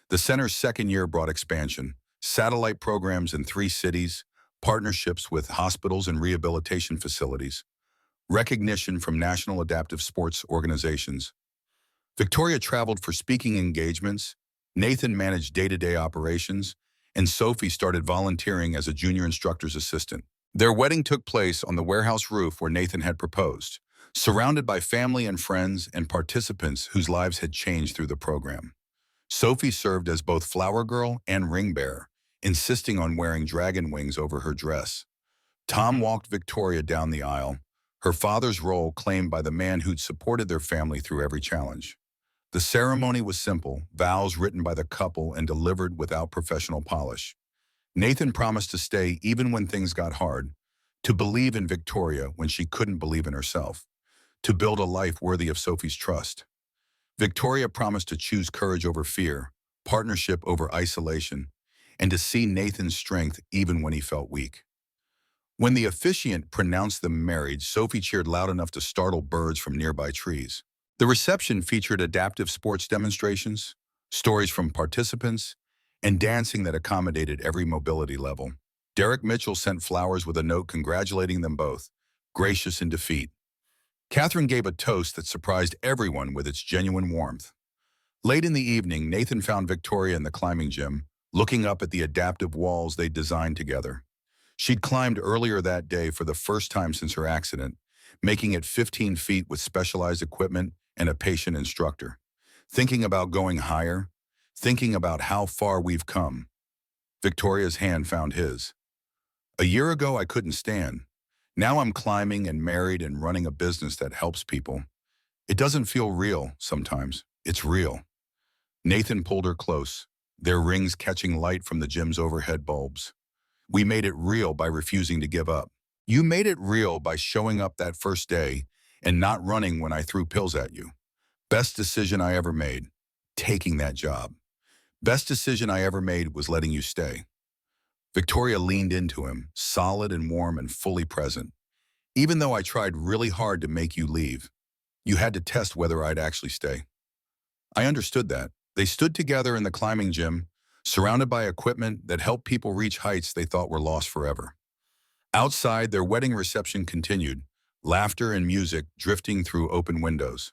The center's second year brought expansion, satellite programs in 3 cities, partnerships with hospitals and rehabilitation facilities, recognition from national adaptive sports organizations. Victoria traveled for speaking engagements, Nathan managed day-to-day operations, and Sophie started volunteering as a junior instructor's assistant. Their wedding took place on the warehouse roof where Nathan had proposed, surrounded by family and friends and participants whose lives had changed through the program. Sophie served as both flower girl and ring bearer, insisting on wearing dragon wings over her dress. Tom walked Victoria down the aisle, her father's role claimed by the man who'd supported their family through every challenge. The ceremony was simple, vows written by the couple and delivered without professional polish. Nathan promised to stay even when things got hard, to believe in Victoria when she couldn't believe in herself, to build a life worthy of Sophie's trust. Victoria promised to choose courage over fear, partnership over isolation, and to see Nathan's strength even when he felt weak. When the officiant pronounced them married, Sophie cheered loud enough to startle birds from nearby trees. The reception featured adaptive sports demonstrations, stories from participants, and dancing that accommodated every mobility level. Derek Mitchell sent flowers with a note congratulating them both, gracious in defeat. Catherine gave a toast that surprised everyone with its genuine warmth. Late in the evening, Nathan found Victoria in the climbing gym, looking up at the adaptive walls they'd designed together. She'd climbed earlier that day for the first time since her accident, making it 15 feet with specialized equipment and a patient instructor. Thinking about going higher, thinking about how far we've come. Victoria's hand found his. A year ago, I couldn't stand. Now I'm climbing and married and running a business that helps people. It doesn't feel real sometimes. It's real. Nathan pulled her close, their rings catching light from the gym's overhead bulbs. We made it real by refusing to give up. You made it real by showing up that first day and not running when I threw pills at you. Best decision I ever made, taking that job. Best decision I ever made was letting you stay. Victoria leaned into him, solid and warm and fully present. Even though I tried really hard to make you leave, you had to test whether I'd actually stay. I understood that. They stood together in the climbing gym, surrounded by equipment that helped people reach heights they thought were lost forever. Outside, their wedding reception continued, laughter and music drifting through open windows.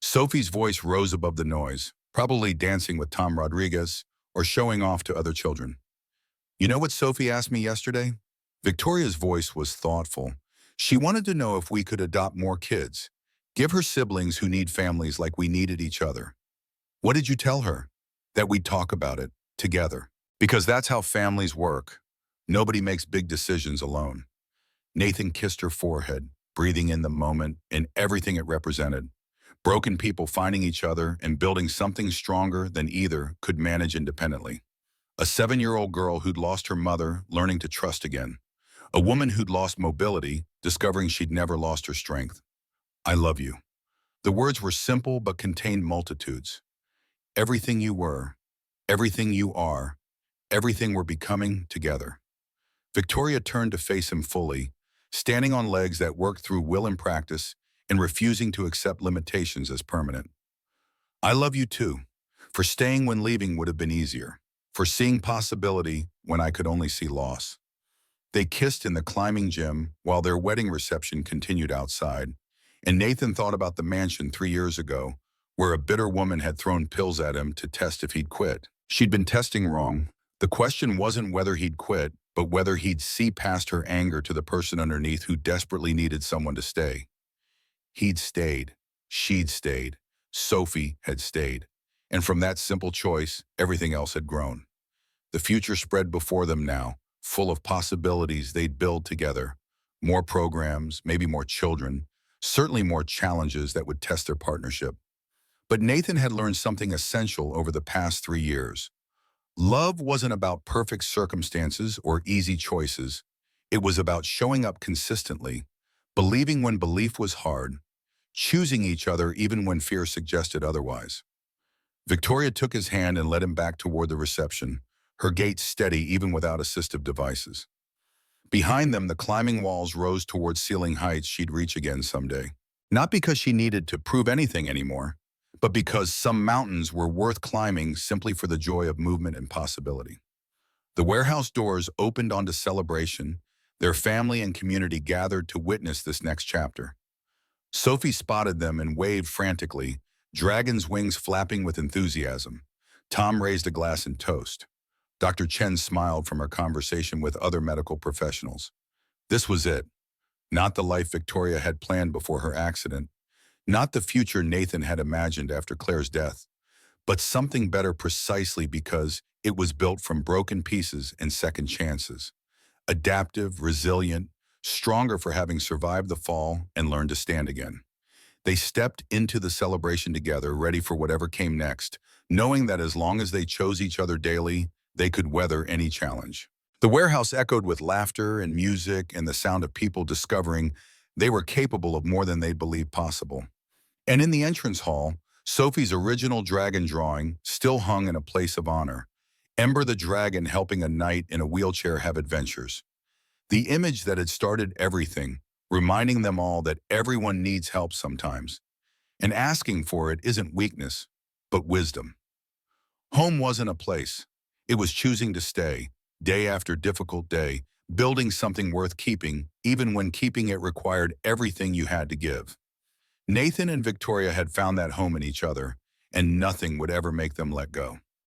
Sophie's voice rose above the noise, probably dancing with Tom Rodriguez or showing off to other children. You know what Sophie asked me yesterday? Victoria's voice was thoughtful. She wanted to know if we could adopt more kids, give her siblings who need families like we needed each other. What did you tell her? That we'd talk about it, together. Because that's how families work. Nobody makes big decisions alone. Nathan kissed her forehead, breathing in the moment and everything it represented. Broken people finding each other and building something stronger than either could manage independently. A 7-year-old girl who'd lost her mother learning to trust again. A woman who'd lost mobility, discovering she'd never lost her strength. I love you. The words were simple but contained multitudes. Everything you were, everything you are, everything we're becoming together. Victoria turned to face him fully, standing on legs that worked through will and practice and refusing to accept limitations as permanent. I love you too, for staying when leaving would have been easier, for seeing possibility when I could only see loss. They kissed in the climbing gym while their wedding reception continued outside, and Nathan thought about the mansion 3 years ago, where a bitter woman had thrown pills at him to test if he'd quit. She'd been testing wrong. The question wasn't whether he'd quit, but whether he'd see past her anger to the person underneath who desperately needed someone to stay. He'd stayed. She'd stayed. Sophie had stayed. And from that simple choice, everything else had grown. The future spread before them now, full of possibilities they'd build together. More programs, maybe more children, certainly more challenges that would test their partnership. But Nathan had learned something essential over the past 3 years. Love wasn't about perfect circumstances or easy choices. It was about showing up consistently, believing when belief was hard, choosing each other even when fear suggested otherwise. Victoria took his hand and led him back toward the reception, her gait steady even without assistive devices. Behind them, the climbing walls rose toward ceiling heights she'd reach again someday. Not because she needed to prove anything anymore, but because some mountains were worth climbing simply for the joy of movement and possibility. The warehouse doors opened onto celebration. Their family and community gathered to witness this next chapter. Sophie spotted them and waved frantically, dragon's wings flapping with enthusiasm. Tom raised a glass in toast. Dr. Chen smiled from her conversation with other medical professionals. This was it. Not the life Victoria had planned before her accident, not the future Nathan had imagined after Claire's death, but something better precisely because it was built from broken pieces and second chances. Adaptive, resilient, stronger for having survived the fall and learned to stand again. They stepped into the celebration together, ready for whatever came next, knowing that as long as they chose each other daily, they could weather any challenge. The warehouse echoed with laughter and music and the sound of people discovering they were capable of more than they'd believed possible. And in the entrance hall, Sophie's original dragon drawing still hung in a place of honor. Ember the dragon helping a knight in a wheelchair have adventures. The image that had started everything, reminding them all that everyone needs help sometimes. And asking for it isn't weakness, but wisdom. Home wasn't a place. It was choosing to stay, day after difficult day, building something worth keeping, even when keeping it required everything you had to give. Nathan and Victoria had found that home in each other, and nothing would ever make them let go.